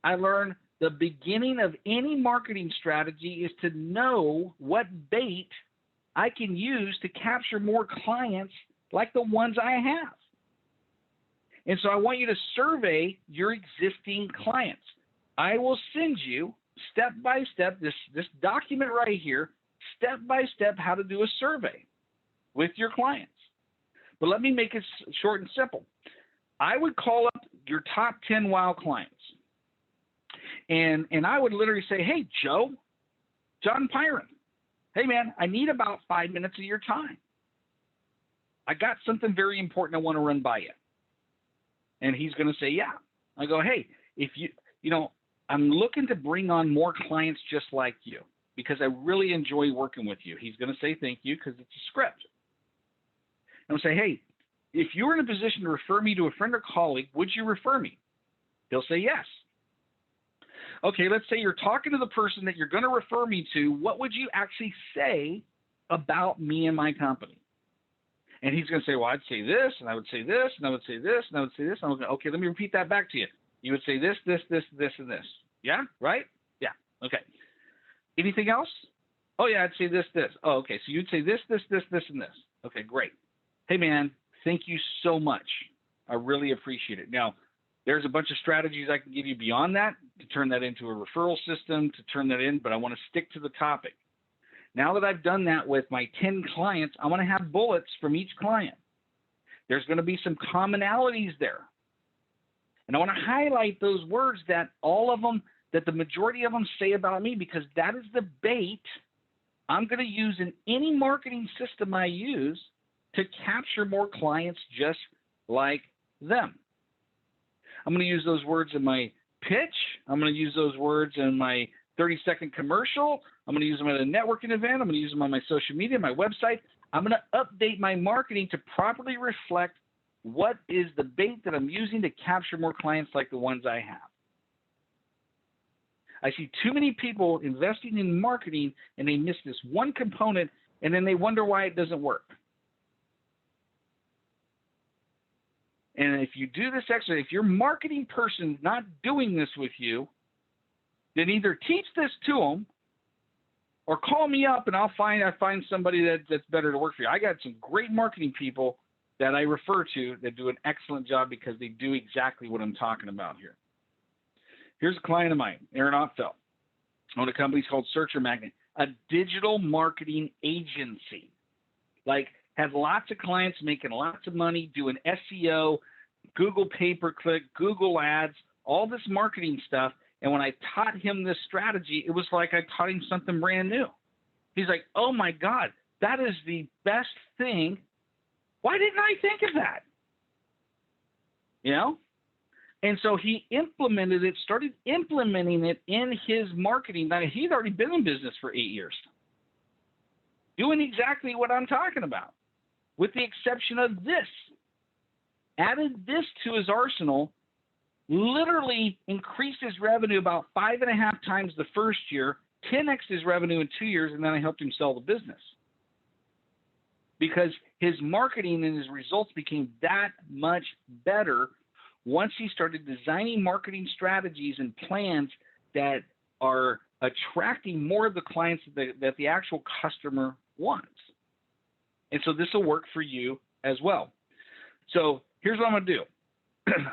I learned the beginning of any marketing strategy is to know what bait I can use to capture more clients like the ones I have. And so I want you to survey your existing clients. I will send you step by step, this document right here, step by step how to do a survey with your clients. But let me make it short and simple. I would call up your top 10 WOW clients. And I would literally say, hey, John Pyron, hey, man, I need about 5 minutes of your time. I got something very important I want to run by you. And he's going to say, yeah. I go, hey, if I'm looking to bring on more clients just like you because I really enjoy working with you. He's going to say thank you because it's a script. And I'll say, hey, if you were in a position to refer me to a friend or colleague, would you refer me? He'll say yes. Okay, let's say you're talking to the person that you're going to refer me to. What would you actually say about me and my company? And he's going to say, well, I'd say this, and I would say this, and I would say this, and I would say this. And I'm going, okay, let me repeat that back to you. You would say this, this, this, this, and this. Yeah, right? Yeah, okay. Anything else? Oh, yeah, I'd say this, this. Oh, okay, so you'd say this, this, this, this, and this. Okay, great. Hey, man, thank you so much. I really appreciate it. Now, there's a bunch of strategies I can give you beyond that to turn that into a referral system, to turn that in, but I want to stick to the topic. Now that I've done that with my 10 clients, I want to have bullets from each client. There's going to be some commonalities there. And I want to highlight those words that the majority of them say about me, because that is the bait I'm going to use in any marketing system I use to capture more clients just like them. I'm going to use those words in my pitch. I'm going to use those words in my 30-second commercial. I'm going to use them at a networking event. I'm going to use them on my social media, my website. I'm going to update my marketing to properly reflect what is the bait that I'm using to capture more clients like the ones I have. I see too many people investing in marketing, and they miss this one component, and then they wonder why it doesn't work. And if you do this exercise, if your marketing person's not doing this with you, then either teach this to them or call me up and I'll find somebody that's better to work for you. I got some great marketing people that I refer to that do an excellent job because they do exactly what I'm talking about here. Here's a client of mine, Aaron Ottfeld, owned a company called Searcher Magnet, a digital marketing agency. Like, has lots of clients making lots of money doing SEO, Google pay-per-click, Google ads, all this marketing stuff. And when I taught him this strategy, it was like I taught him something brand new. He's like, oh my God, that is the best thing. Why didn't I think of that? You know? And so he implemented it, started implementing it in his marketing. Now, he'd already been in business for 8 years, doing exactly what I'm talking about, with the exception of this. Added this to his arsenal, literally increased his revenue about 5.5 times the first year, 10x his revenue in 2 years, and then I helped him sell the business. Because his marketing and his results became that much better once he started designing marketing strategies and plans that are attracting more of the clients that the actual customer wants. And so this will work for you as well. So here's what I'm going to do.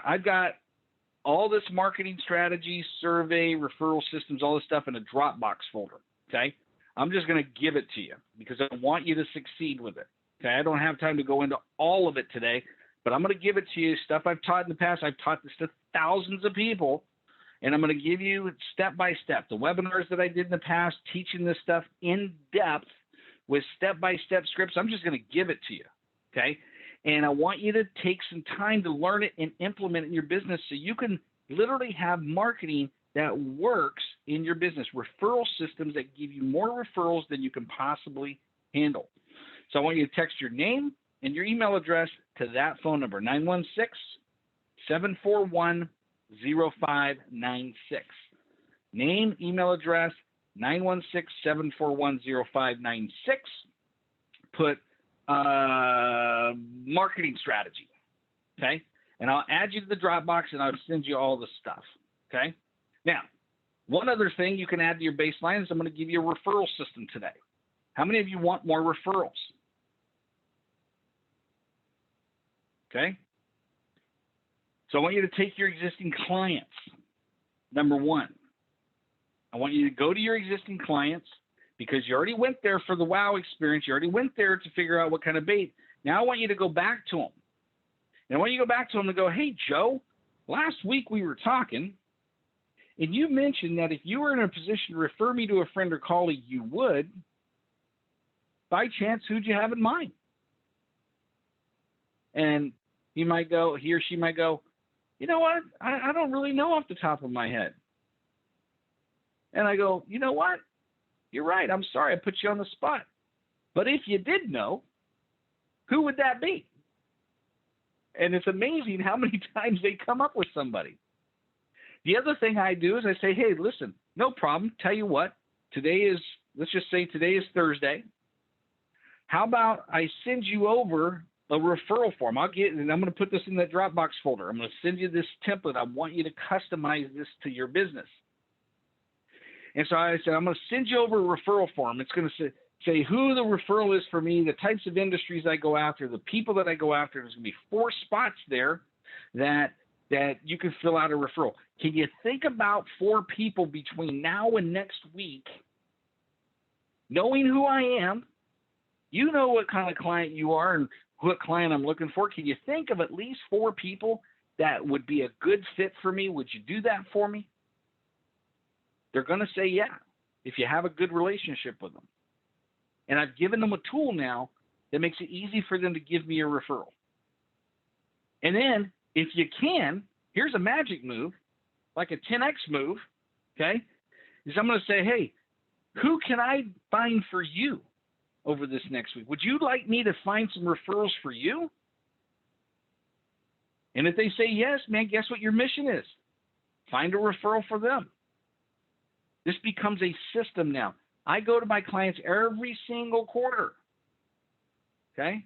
I've got all this marketing strategy, survey, referral systems, all this stuff in a Dropbox folder, okay? I'm just going to give it to you because I want you to succeed with it, okay? I don't have time to go into all of it today, but I'm going to give it to you, stuff I've taught in the past. I've taught this to thousands of people, and I'm going to give you step-by-step. The webinars that I did in the past, teaching this stuff in depth with step-by-step scripts, I'm just going to give it to you, okay? And I want you to take some time to learn it and implement it in your business so you can literally have marketing that works in your business, referral systems that give you more referrals than you can possibly handle. So I want you to text your name and your email address to that phone number, 916-741-0596. Name, email address, 916-741-0596. Put marketing strategy, okay? And I'll add you to the Dropbox and I'll send you all the stuff, okay? Now, one other thing you can add to your baseline is I'm going to give you a referral system today. How many of you want more referrals? Okay? So I want you to take your existing clients. Number one, I want you to go to your existing clients because you already went there for the wow experience. You already went there to figure out what kind of bait. Now I want you to go back to them. And I want you to go back to them and go, hey, Joe, last week we were talking, and you mentioned that if you were in a position to refer me to a friend or colleague, you would. By chance, who'd you have in mind? And he or she might go, you know what? I don't really know off the top of my head. And I go, you know what? You're right. I'm sorry I put you on the spot. But if you did know, who would that be? And it's amazing how many times they come up with somebody. The other thing I do is I say, hey, listen, no problem. Tell you what, let's just say today is Thursday. How about I send you over a referral form? And I'm going to put this in that Dropbox folder. I'm going to send you this template. I want you to customize this to your business. And so I said, I'm going to send you over a referral form. It's going to say who the referral is for me, the types of industries I go after, the people that I go after. There's going to be 4 spots there that you can fill out a referral. Can you think about 4 people between now and next week, knowing who I am? You know what kind of client you are and what client I'm looking for. Can you think of at least 4 people that would be a good fit for me? Would you do that for me? They're going to say yeah, if you have a good relationship with them. And I've given them a tool now that makes it easy for them to give me a referral. And then, if you can, here's a magic move, like a 10x move, okay, is I'm going to say, hey, who can I find for you over this next week? Would you like me to find some referrals for you? And if they say yes, man, guess what your mission is? Find a referral for them. This becomes a system now. I go to my clients every single quarter, okay?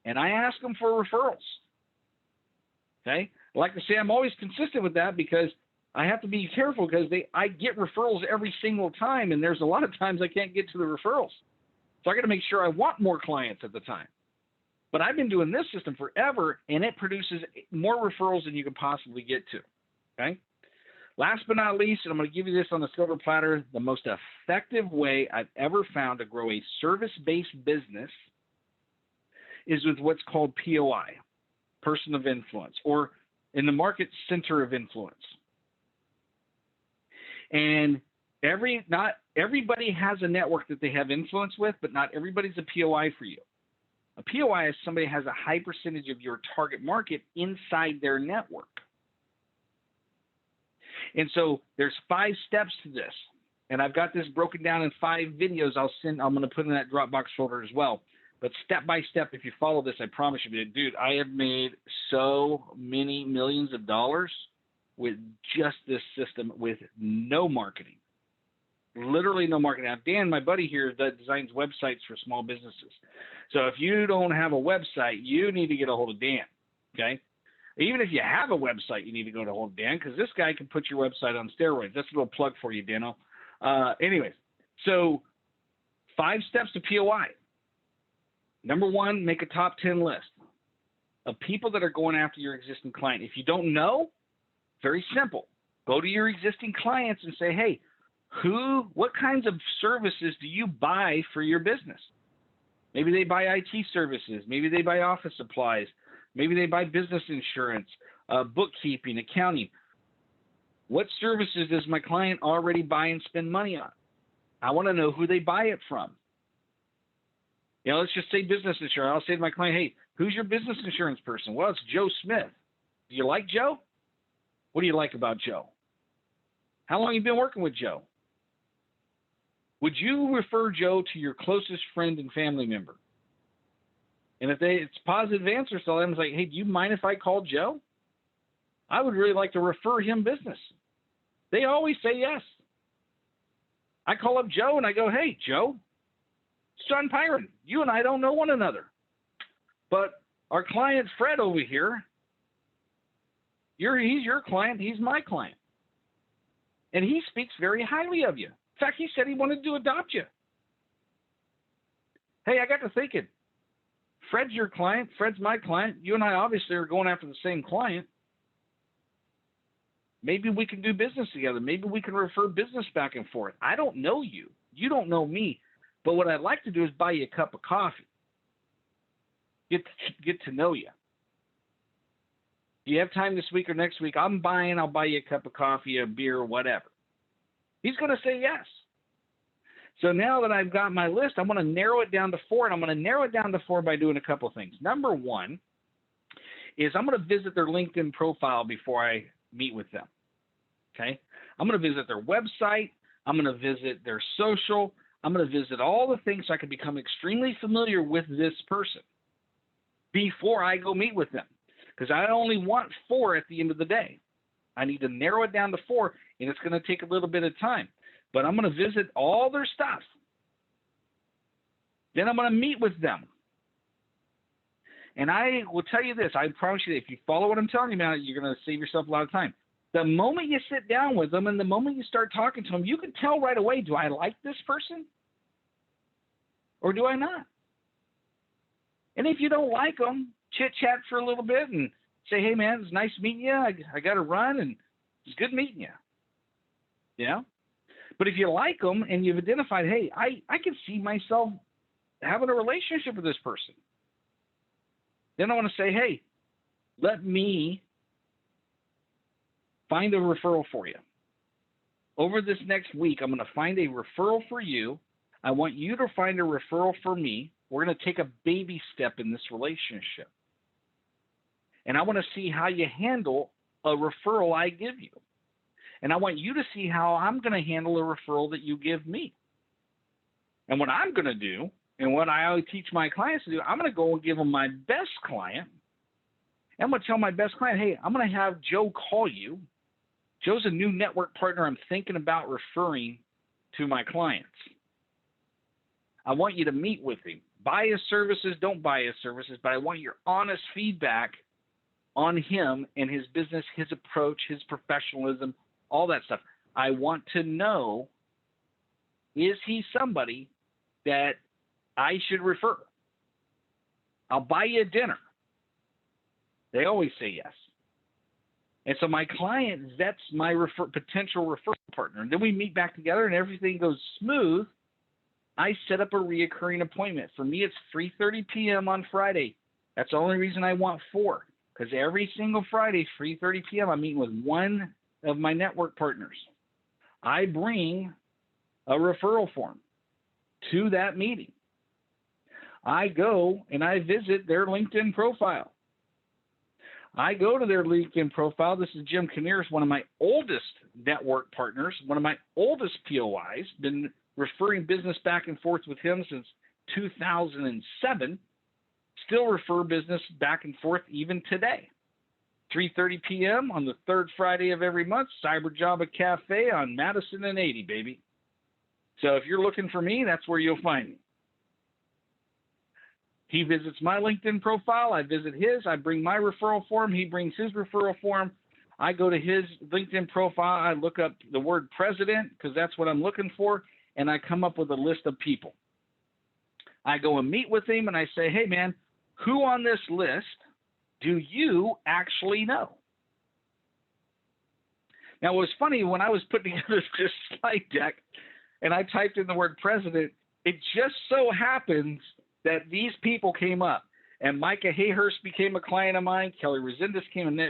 And I ask them for referrals, okay? I like to say I'm always consistent with that because I have to be careful because I get referrals every single time, and there's a lot of times I can't get to the referrals. So I got to make sure I want more clients at the time. But I've been doing this system forever, and it produces more referrals than you can possibly get to. Okay? Last but not least, and I'm going to give you this on the silver platter, the most effective way I've ever found to grow a service-based business is with what's called POI, person of influence, or in the market, center of influence. And not everybody has a network that they have influence with, but not everybody's a POI for you. A POI is somebody who has a high percentage of your target market inside their network. And so there's 5 steps to this. And I've got this broken down in 5 videos I'm going to put in that Dropbox folder as well. But step by step, if you follow this, I promise you, dude, I have made so many millions of dollars with just this system with no marketing. Literally no marketing. Now, Dan, my buddy here, that designs websites for small businesses. So if you don't have a website, you need to get a hold of Dan, okay? Even if you have a website, you need to go to hold of Dan, because this guy can put your website on steroids. That's a little plug for you, Dano. Anyways, so 5 steps to POI. Number 1, make a top 10 list of people that are going after your existing client. If you don't know, very simple. Go to your existing clients and say, hey, what kinds of services do you buy for your business? Maybe they buy IT services. Maybe they buy office supplies. Maybe they buy business insurance, bookkeeping, accounting. What services does my client already buy and spend money on? I want to know who they buy it from. You know, let's just say business insurance. I'll say to my client, hey, who's your business insurance person? Well, it's Joe Smith. Do you like Joe? What do you like about Joe? How long have you been working with Joe? Would you refer Joe to your closest friend and family member? And if it's positive answers, tell them, like, hey, do you mind if I call Joe? I would really like to refer him business. They always say yes. I call up Joe and I go, hey, Joe, it's John Pyron. You and I don't know one another. But our client, Fred, over here, he's your client, he's my client. And he speaks very highly of you. In fact, he said he wanted to adopt you. Hey, I got to thinking, Fred's your client, Fred's my client. You and I obviously are going after the same client. Maybe we can do business together. Maybe we can refer business back and forth. I don't know you. You don't know me. But what I'd like to do is buy you a cup of coffee. Get to know you. Do you have time this week or next week? I'll buy you a cup of coffee, a beer, whatever. He's going to say yes. So now that I've got my list, I'm going to narrow it down to 4, and I'm going to narrow it down to 4 by doing a couple of things. Number 1 is I'm going to visit their LinkedIn profile before I meet with them. Okay? I'm going to visit their website. I'm going to visit their social. I'm going to visit all the things so I can become extremely familiar with this person before I go meet with them. Because I only want 4 at the end of the day. I need to narrow it down to 4, and it's going to take a little bit of time. But I'm going to visit all their stuff. Then I'm going to meet with them. And I will tell you this. I promise you that if you follow what I'm telling you now, you're going to save yourself a lot of time. The moment you sit down with them and the moment you start talking to them, you can tell right away, do I like this person or do I not? And if you don't like them, chit-chat for a little bit and say, hey, man, it's nice meeting you. I got to run, and it's good meeting you. You know? But if you like them and you've identified, hey, I can see myself having a relationship with this person, then I want to say, hey, let me find a referral for you. Over this next week, I'm going to find a referral for you. I want you to find a referral for me. We're going to take a baby step in this relationship. And I want to see how you handle a referral I give you. And I want you to see how I'm going to handle a referral that you give me. And what I'm going to do, and what I always teach my clients to do, I'm going to go and give them my best client. And I'm going to tell my best client, hey, I'm going to have Joe call you. Joe's a new network partner I'm thinking about referring to my clients. I want you to meet with him. Buy his services, don't buy his services, but I want your honest feedback on him and his business, his approach, his professionalism, all that stuff. I want to know, is he somebody that I should refer? I'll buy you a dinner. They always say yes. And so my client vets my potential referral partner. And then we meet back together and everything goes smooth. I set up a reoccurring appointment. For me, it's 3:30 p.m. on Friday. That's the only reason I want 4. Because every single Friday, 3:30 p.m., I'm meeting with one of my network partners. I bring a referral form to that meeting. I go and I visit their LinkedIn profile. I go to their LinkedIn profile. This is Jim Canaris, one of my oldest network partners, one of my oldest POIs, been referring business back and forth with him since 2007. Still refer business back and forth even today. 3:30 p.m. on the third Friday of every month, Cyber Java Cafe on Madison and 80, baby. So if you're looking for me, that's where you'll find me. He visits my LinkedIn profile. I visit his. I bring my referral form. He brings his referral form. I go to his LinkedIn profile. I look up the word president because that's what I'm looking for, and I come up with a list of people. I go and meet with him, and I say, hey, man, who on this list do you actually know? Now, it was funny when I was putting together this slide deck and I typed in the word president, it just so happens that these people came up. And Micah Hayhurst became a client of mine. Kelly Resendez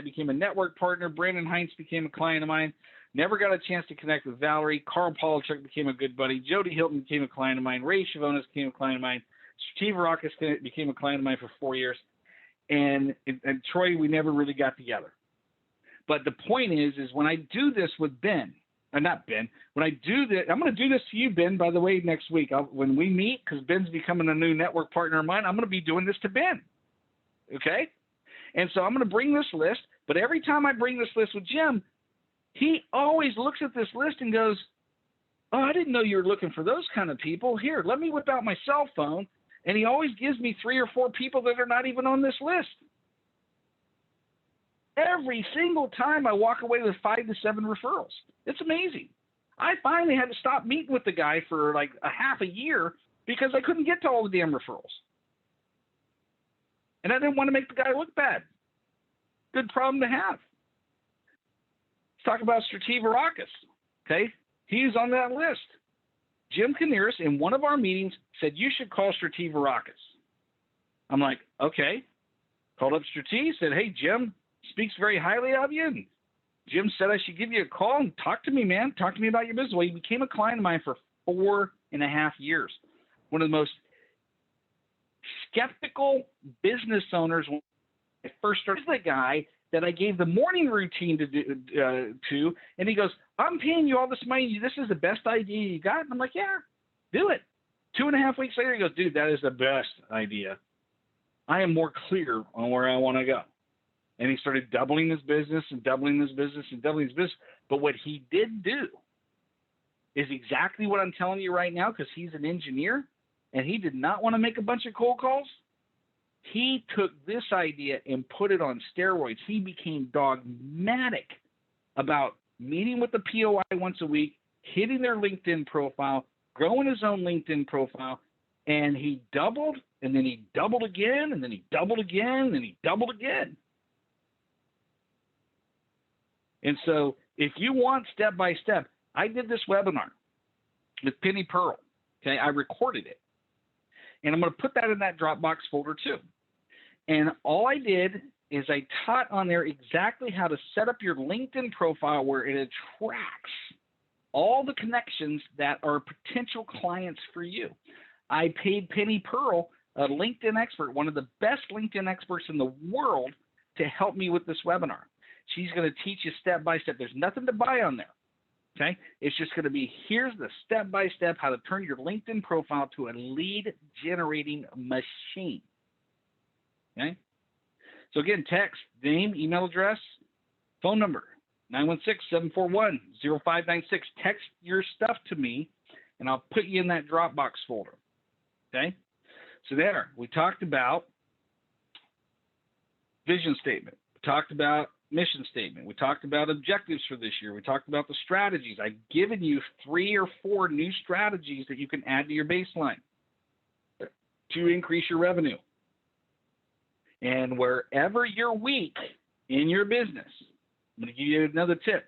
became a network partner. Brandon Heinz became a client of mine. Never got a chance to connect with Valerie. Carl Polachuk became a good buddy. Jody Hilton became a client of mine. Ray Chavonis became a client of mine. Steve Rockus became a client of mine for 4 years. And Troy, we never really got together. But the point is when I do this with Ben, not Ben, when I do this, I'm going to do this to you, Ben, by the way, next week. When we meet, because Ben's becoming a new network partner of mine, I'm going to be doing this to Ben. Okay? And so I'm going to bring this list, but every time I bring this list with Jim, he always looks at this list and goes, oh, I didn't know you were looking for those kind of people. Here, let me whip out my cell phone. And he always gives me 3 or 4 people that are not even on this list. Every single time I walk away with 5 to 7 referrals. It's amazing. I finally had to stop meeting with the guy for like a half a year because I couldn't get to all the damn referrals. And I didn't want to make the guy look bad. Good problem to have. Let's talk about Steve Rockus. Okay? He's on that list. Jim Canaris, in one of our meetings, said, you should call Steve Rockus. I'm like, okay. Called up Steve, said, hey, Jim speaks very highly of you. And Jim said I should give you a call and talk to me, man. Talk to me about your business. Well, he became a client of mine for 4.5 years. One of the most skeptical business owners when I first started. The guy that I gave the morning routine to, and he goes, I'm paying you all this money. This is the best idea you got? And I'm like, yeah, do it. 2.5 weeks later, he goes, dude, that is the best idea. I am more clear on where I want to go. And he started doubling his business and doubling his business and doubling his business. But what he did do is exactly what I'm telling you right now, because he's an engineer and he did not want to make a bunch of cold calls. He took this idea and put it on steroids. He became dogmatic about meeting with the POI once a week, hitting their LinkedIn profile, growing his own LinkedIn profile, and he doubled, and then he doubled again, and then he doubled again, and then he doubled again. And so if you want step-by-step, I did this webinar with Penny Pearl. Okay, I recorded it. And I'm going to put that in that Dropbox folder too. And all I did is I taught on there exactly how to set up your LinkedIn profile where it attracts all the connections that are potential clients for you. I paid Penny Pearl, a LinkedIn expert, one of the best LinkedIn experts in the world, to help me with this webinar. She's going to teach you step by step. There's nothing to buy on there. Okay, it's just going to be, here's the step-by-step how to turn your LinkedIn profile to a lead-generating machine. Okay, so again, text, name, email address, phone number, 916-741-0596. Text your stuff to me, and I'll put you in that Dropbox folder. Okay, so there, we talked about vision statement. We talked about mission statement. We talked about objectives for this year. We talked about the strategies. I've given you 3 or 4 new strategies that you can add to your baseline to increase your revenue. And wherever you're weak in your business, I'm going to give you another tip.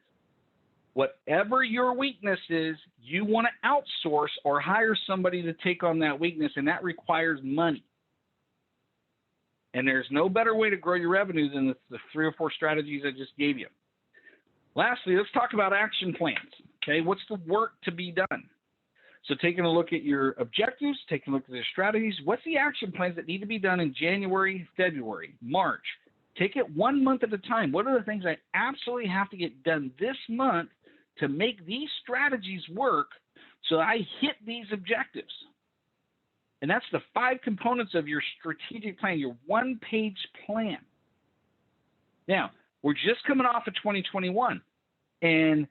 Whatever your weakness is, you want to outsource or hire somebody to take on that weakness, and that requires money. And there's no better way to grow your revenue than the 3 or 4 strategies I just gave you. Lastly, let's talk about action plans. Okay, what's the work to be done? So taking a look at your objectives, taking a look at the strategies, what's the action plans that need to be done in January, February, March? Take it 1 month at a time. What are the things I absolutely have to get done this month to make these strategies work so I hit these objectives? And that's the 5 components of your strategic plan, your one-page plan. Now, we're just coming off of 2021. And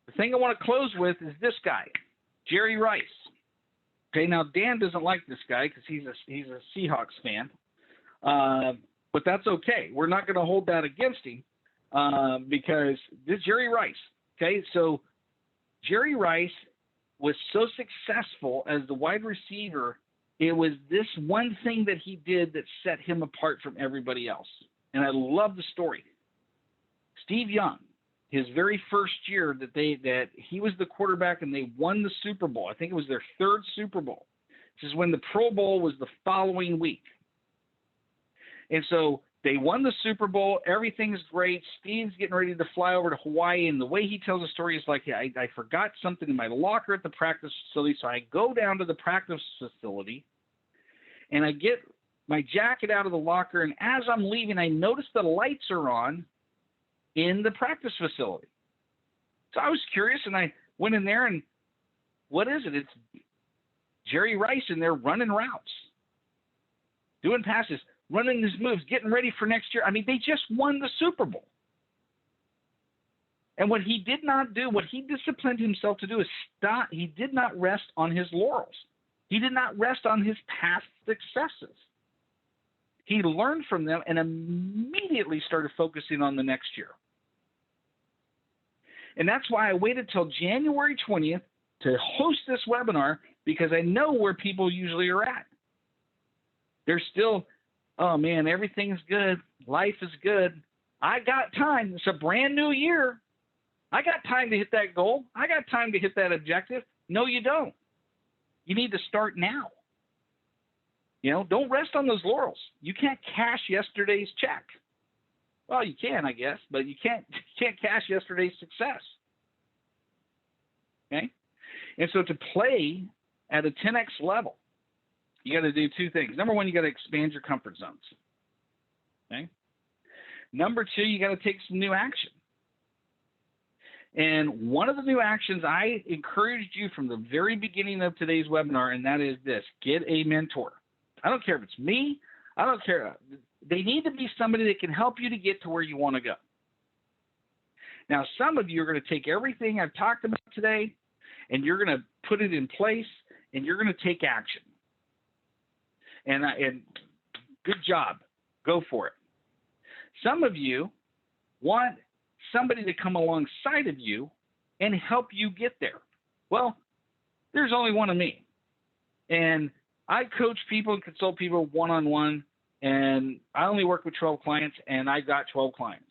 the thing I want to close with is this guy, Jerry Rice. Okay, now Dan doesn't like this guy because he's a Seahawks fan. But that's okay. We're not going to hold that against him because this Jerry Rice. Okay, so Jerry Rice was so successful as the wide receiver. It was this one thing that he did that set him apart from everybody else. And I love the story. Steve Young, his very first year that he was the quarterback and they won the Super Bowl. I think it was their 3rd Super Bowl. This is when the Pro Bowl was the following week. And so they won the Super Bowl. Everything's great. Steve's getting ready to fly over to Hawaii. And the way he tells the story is like, I forgot something in my locker at the practice facility. So I go down to the practice facility and I get my jacket out of the locker. And as I'm leaving, I notice the lights are on in the practice facility. So I was curious and I went in there and what is it? It's Jerry Rice in there running routes, doing passes, running his moves, getting ready for next year. I mean, they just won the Super Bowl. And what he did not do, what he disciplined himself to do is stop. He did not rest on his laurels. He did not rest on his past successes. He learned from them and immediately started focusing on the next year. And that's why I waited till January 20th to host this webinar, because I know where people usually are at. They're still, oh man, everything's good. Life is good. I got time. It's a brand new year. I got time to hit that goal. I got time to hit that objective. No, you don't. You need to start now. You know, don't rest on those laurels. You can't cash yesterday's check. Well, you can, I guess, but you can't cash yesterday's success. Okay? And so to play at a 10x level, you got to do 2 things. Number 1, you got to expand your comfort zones. Okay? Number 2, you got to take some new action. And one of the new actions I encouraged you from the very beginning of today's webinar, and that is this: get a mentor. I don't care if it's me. I don't care. They need to be somebody that can help you to get to where you want to go. Now, some of you are going to take everything I've talked about today, and you're going to put it in place, and you're going to take action. And good job. Go for it. Some of you want somebody to come alongside of you and help you get there. Well, there's only one of me. And I coach people and consult people one-on-one, and I only work with 12 clients, and I got 12 clients.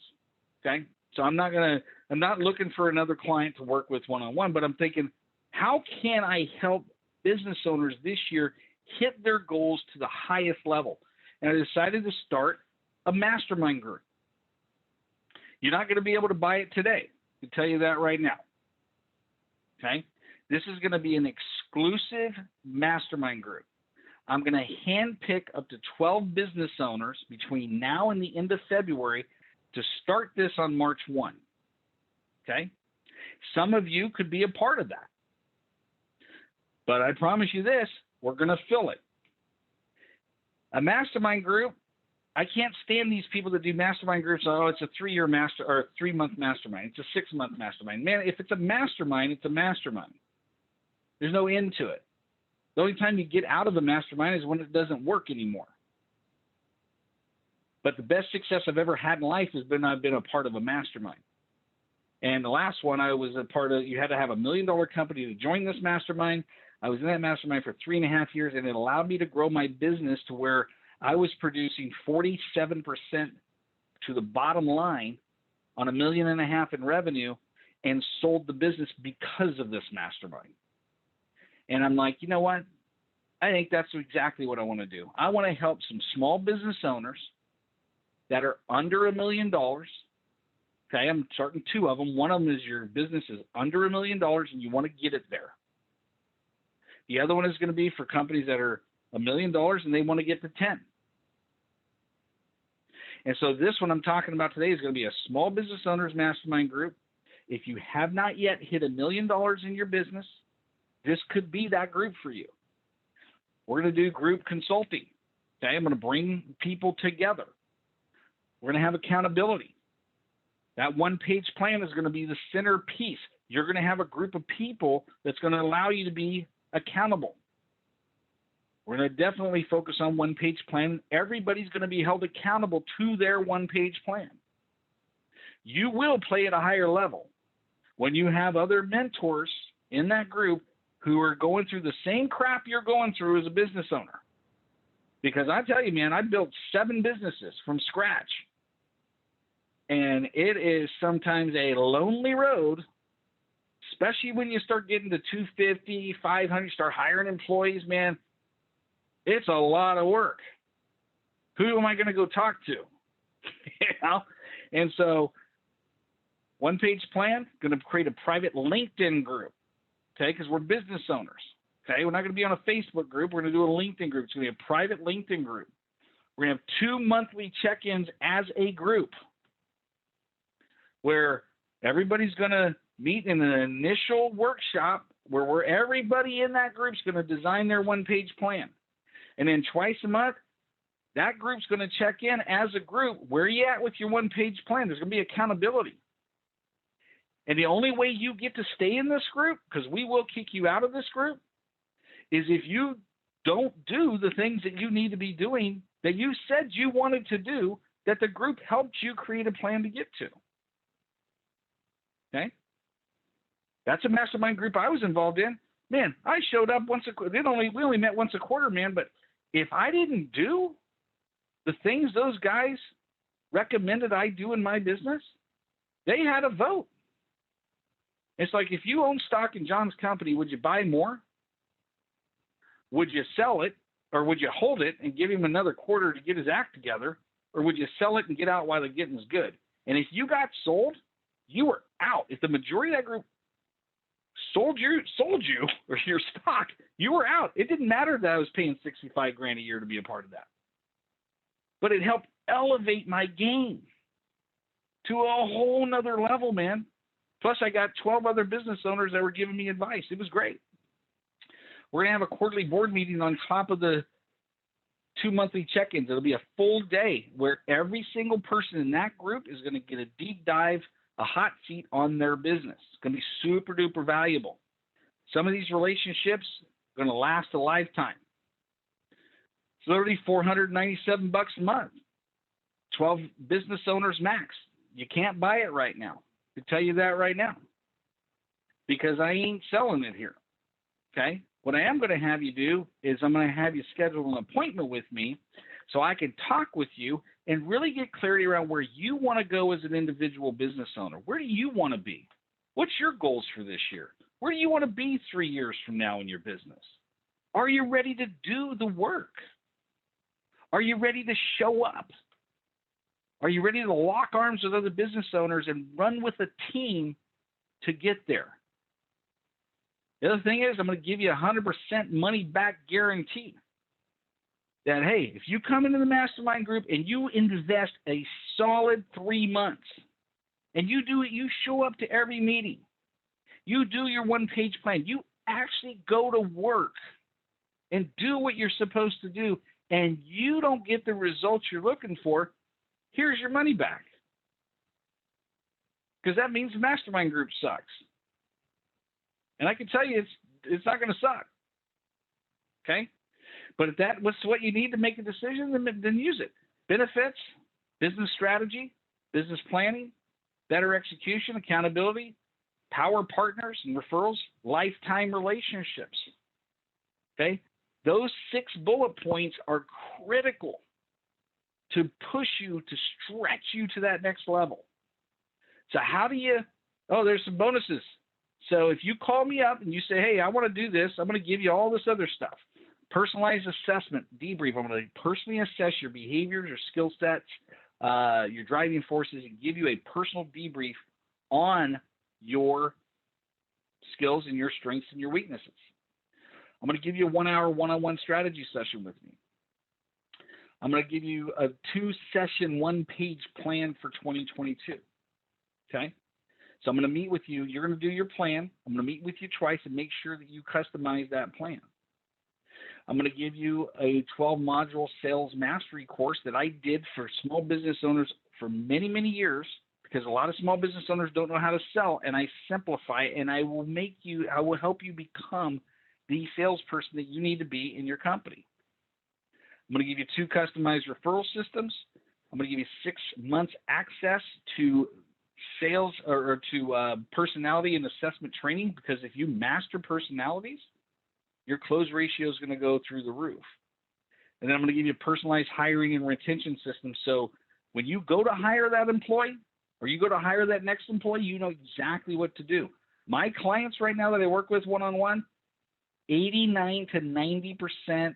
Okay? So I'm not looking for another client to work with one-on-one, but I'm thinking, how can I help business owners this year hit their goals to the highest level? And I decided to start a mastermind group. You're not going to be able to buy it today. I can tell you that right now. Okay? This is going to be an exclusive mastermind group. I'm going to handpick up to 12 business owners between now and the end of February to start this on March 1. Okay? Some of you could be a part of that. But I promise you this, we're going to fill it. A mastermind group, I can't stand these people that do mastermind groups. Oh, it's a 3-year master or a 3-month mastermind. It's a 6-month mastermind. Man, if it's a mastermind, it's a mastermind. There's no end to it. The only time you get out of a mastermind is when it doesn't work anymore. But the best success I've ever had in life has been I've been a part of a mastermind. And the last one I was a part of, you had to have $1 million company to join this mastermind. I was in that mastermind for 3.5 years, and it allowed me to grow my business to where I was producing 47% to the bottom line on $1.5 million in revenue and sold the business because of this mastermind. And I'm like, you know what? I think that's exactly what I want to do. I want to help some small business owners that are under $1 million. Okay, I'm starting 2 of them. One of them is your business is under $1 million and you want to get it there. The other one is going to be for companies that are $1 million and they want to get to 10. And so this one I'm talking about today is going to be a small business owners mastermind group. If you have not yet hit $1 million in your business, this could be that group for you. We're going to do group consulting. Okay, I'm going to bring people together. We're going to have accountability. That one-page plan is going to be the centerpiece. You're going to have a group of people that's going to allow you to be accountable. We're going to definitely focus on one-page plan. Everybody's going to be held accountable to their one-page plan. You will play at a higher level when you have other mentors in that group who are going through the same crap you're going through as a business owner. Because I tell you, man, I built 7 businesses from scratch. And it is sometimes a lonely road, especially when you start getting to 250, 500, start hiring employees, man. It's a lot of work. Who am I going to go talk to? You know? And so one-page plan, going to create a private LinkedIn group, okay, because we're business owners. Okay, we're not going to be on a Facebook group. We're going to do a LinkedIn group. It's going to be a private LinkedIn group. We're going to have 2 monthly check-ins as a group where everybody's going to meet in an initial workshop where everybody in that group is going to design their one-page plan. And then twice a month, that group's going to check in as a group. Where are you at with your one-page plan? There's going to be accountability. And the only way you get to stay in this group, because we will kick you out of this group, is if you don't do the things that you need to be doing that you said you wanted to do, that the group helped you create a plan to get to. Okay? That's a mastermind group I was involved in. Man, I showed up once a quarter. We only met once a quarter, man. But if I didn't do the things those guys recommended I do in my business, they had a vote. It's like, if you own stock in John's company, would you buy more? Would you sell it, or would you hold it and give him another quarter to get his act together, or would you sell it and get out while the getting's good? And if you got sold, you were out. If the majority of that group sold you or your stock, you were out. It didn't matter that I was paying $65,000 a year to be a part of that, but it helped elevate my game to a whole nother level, man. Plus, I got 12 other business owners that were giving me advice. It was great. We're going to have a quarterly board meeting on top of the 2 monthly check-ins. It'll be a full day where every single person in that group is going to get a deep dive, a hot seat on their business. It's going to be super duper valuable. Some of these relationships are going to last a lifetime. It's literally $497 a month. 12 business owners max. You can't buy it right now. I can tell you that right now, because I ain't selling it here. Okay? What I am going to have you do is I'm going to have you schedule an appointment with me so I can talk with you and really get clarity around where you want to go as an individual business owner. Where do you want to be? What's your goals for this year? Where do you want to be 3 years from now in your business? Are you ready to do the work? Are you ready to show up? Are you ready to lock arms with other business owners and run with a team to get there? The other thing is, I'm going to give you 100% money back guarantee. That, hey, if you come into the mastermind group and you invest a solid 3 months, and you do it, you show up to every meeting, you do your one-page plan, you actually go to work and do what you're supposed to do, and you don't get the results you're looking for, here's your money back. Because that means the mastermind group sucks. And I can tell you it's not going to suck. Okay? But if that was what you need to make a decision, then use it. Benefits, business strategy, business planning, better execution, accountability, power partners and referrals, lifetime relationships. Okay? Those 6 bullet points are critical to push you, to stretch you to that next level. So how do you, oh, there's some bonuses. So if you call me up and you say, hey, I want to do this, I'm going to give you all this other stuff. Personalized assessment, debrief. I'm going to personally assess your behaviors, your skill sets, your driving forces, and give you a personal debrief on your skills and your strengths and your weaknesses. I'm going to give you a 1-hour one-on-one strategy session with me. I'm going to give you a 2-session, 1-page plan for 2022. Okay? So I'm going to meet with you. You're going to do your plan. I'm going to meet with you twice and make sure that you customize that plan. I'm going to give you a 12-module sales mastery course that I did for small business owners for many, many years, because a lot of small business owners don't know how to sell, and I simplify it, and I will help you become the salesperson that you need to be in your company. I'm going to give you 2 customized referral systems. I'm going to give you 6 months access to sales or to personality and assessment training, because if you master personalities, your close ratio is going to go through the roof. And then I'm going to give you a personalized hiring and retention system. So when you go to hire that employee or you go to hire that next employee, you know exactly what to do. My clients right now that I work with one-on-one, 89 to 90%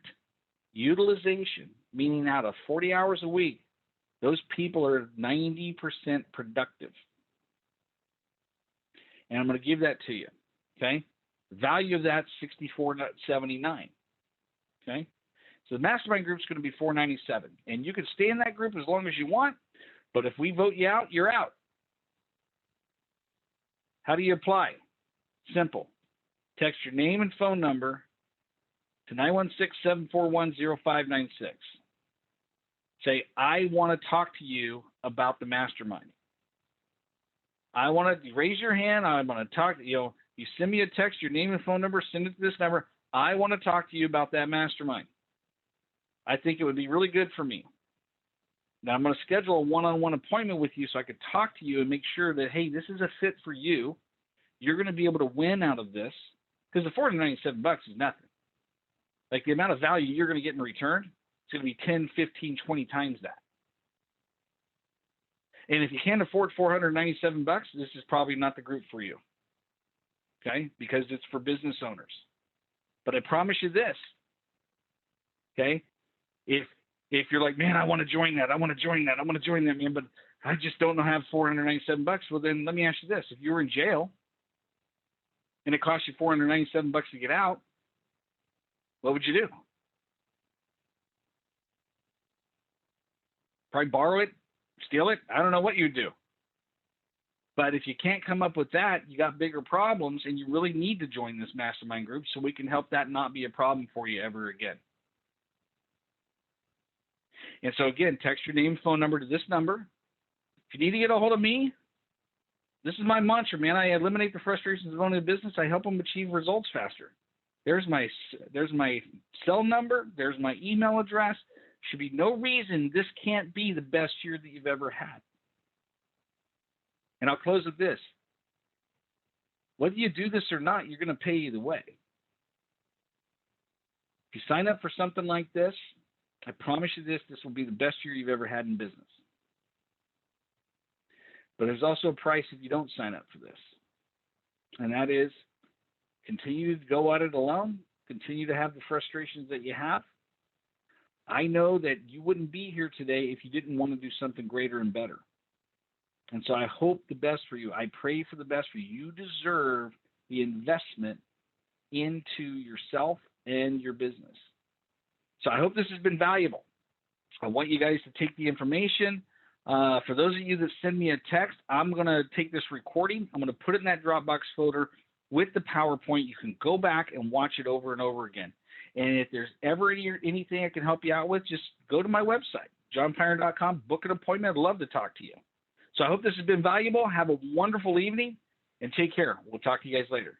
utilization, meaning out of 40 hours a week, those people are 90% productive. And I'm going to give that to you, okay? The value of that $64.79, okay? So the mastermind group is going to be $497, and you can stay in that group as long as you want, but if we vote you out, you're out. How do you apply? Simple. Text your name and phone number to 916-741-0596. Say, I want to talk to you about the mastermind. I want to raise your hand. I want to talk to you. You send me a text, your name and phone number, send it to this number. I want to talk to you about that mastermind. I think it would be really good for me. Now I'm going to schedule a one-on-one appointment with you so I could talk to you and make sure that, hey, this is a fit for you. You're going to be able to win out of this, because the $497 is nothing. Like the amount of value you're going to get in return, it's going to be 10, 15, 20 times that. And if you can't afford $497, this is probably not the group for you. Okay? Because it's for business owners. But I promise you this. Okay? If you're like, man, I want to join that, man, but I just don't know how to have $497, well then let me ask you this. If you were in jail and it cost you $497 to get out, what would you do? Probably borrow it, steal it. I don't know what you'd do. But if you can't come up with that, you got bigger problems, and you really need to join this mastermind group so we can help that not be a problem for you ever again. And so again, text your name and phone number to this number. If you need to get a hold of me, this is my mantra, man. I eliminate the frustrations of owning a business. I help them achieve results faster. There's my cell number. There's my email address. Should be no reason this can't be the best year that you've ever had. And I'll close with this. Whether you do this or not, you're going to pay either way. If you sign up for something like this, I promise you this will be the best year you've ever had in business. But there's also a price if you don't sign up for this. And that is continue to go at it alone, continue to have the frustrations that you have. I know that you wouldn't be here today if you didn't want to do something greater and better. And so I hope the best for you. I pray for the best for you. You deserve the investment into yourself and your business. So I hope this has been valuable. I want you guys to take the information. For those of you that send me a text, I'm going to take this recording. I'm going to put it in that Dropbox folder with the PowerPoint. You can go back and watch it over and over again. And if there's ever anything I can help you out with, just go to my website, johnpyron.com, book an appointment. I'd love to talk to you. So I hope this has been valuable. Have a wonderful evening and take care. We'll talk to you guys later.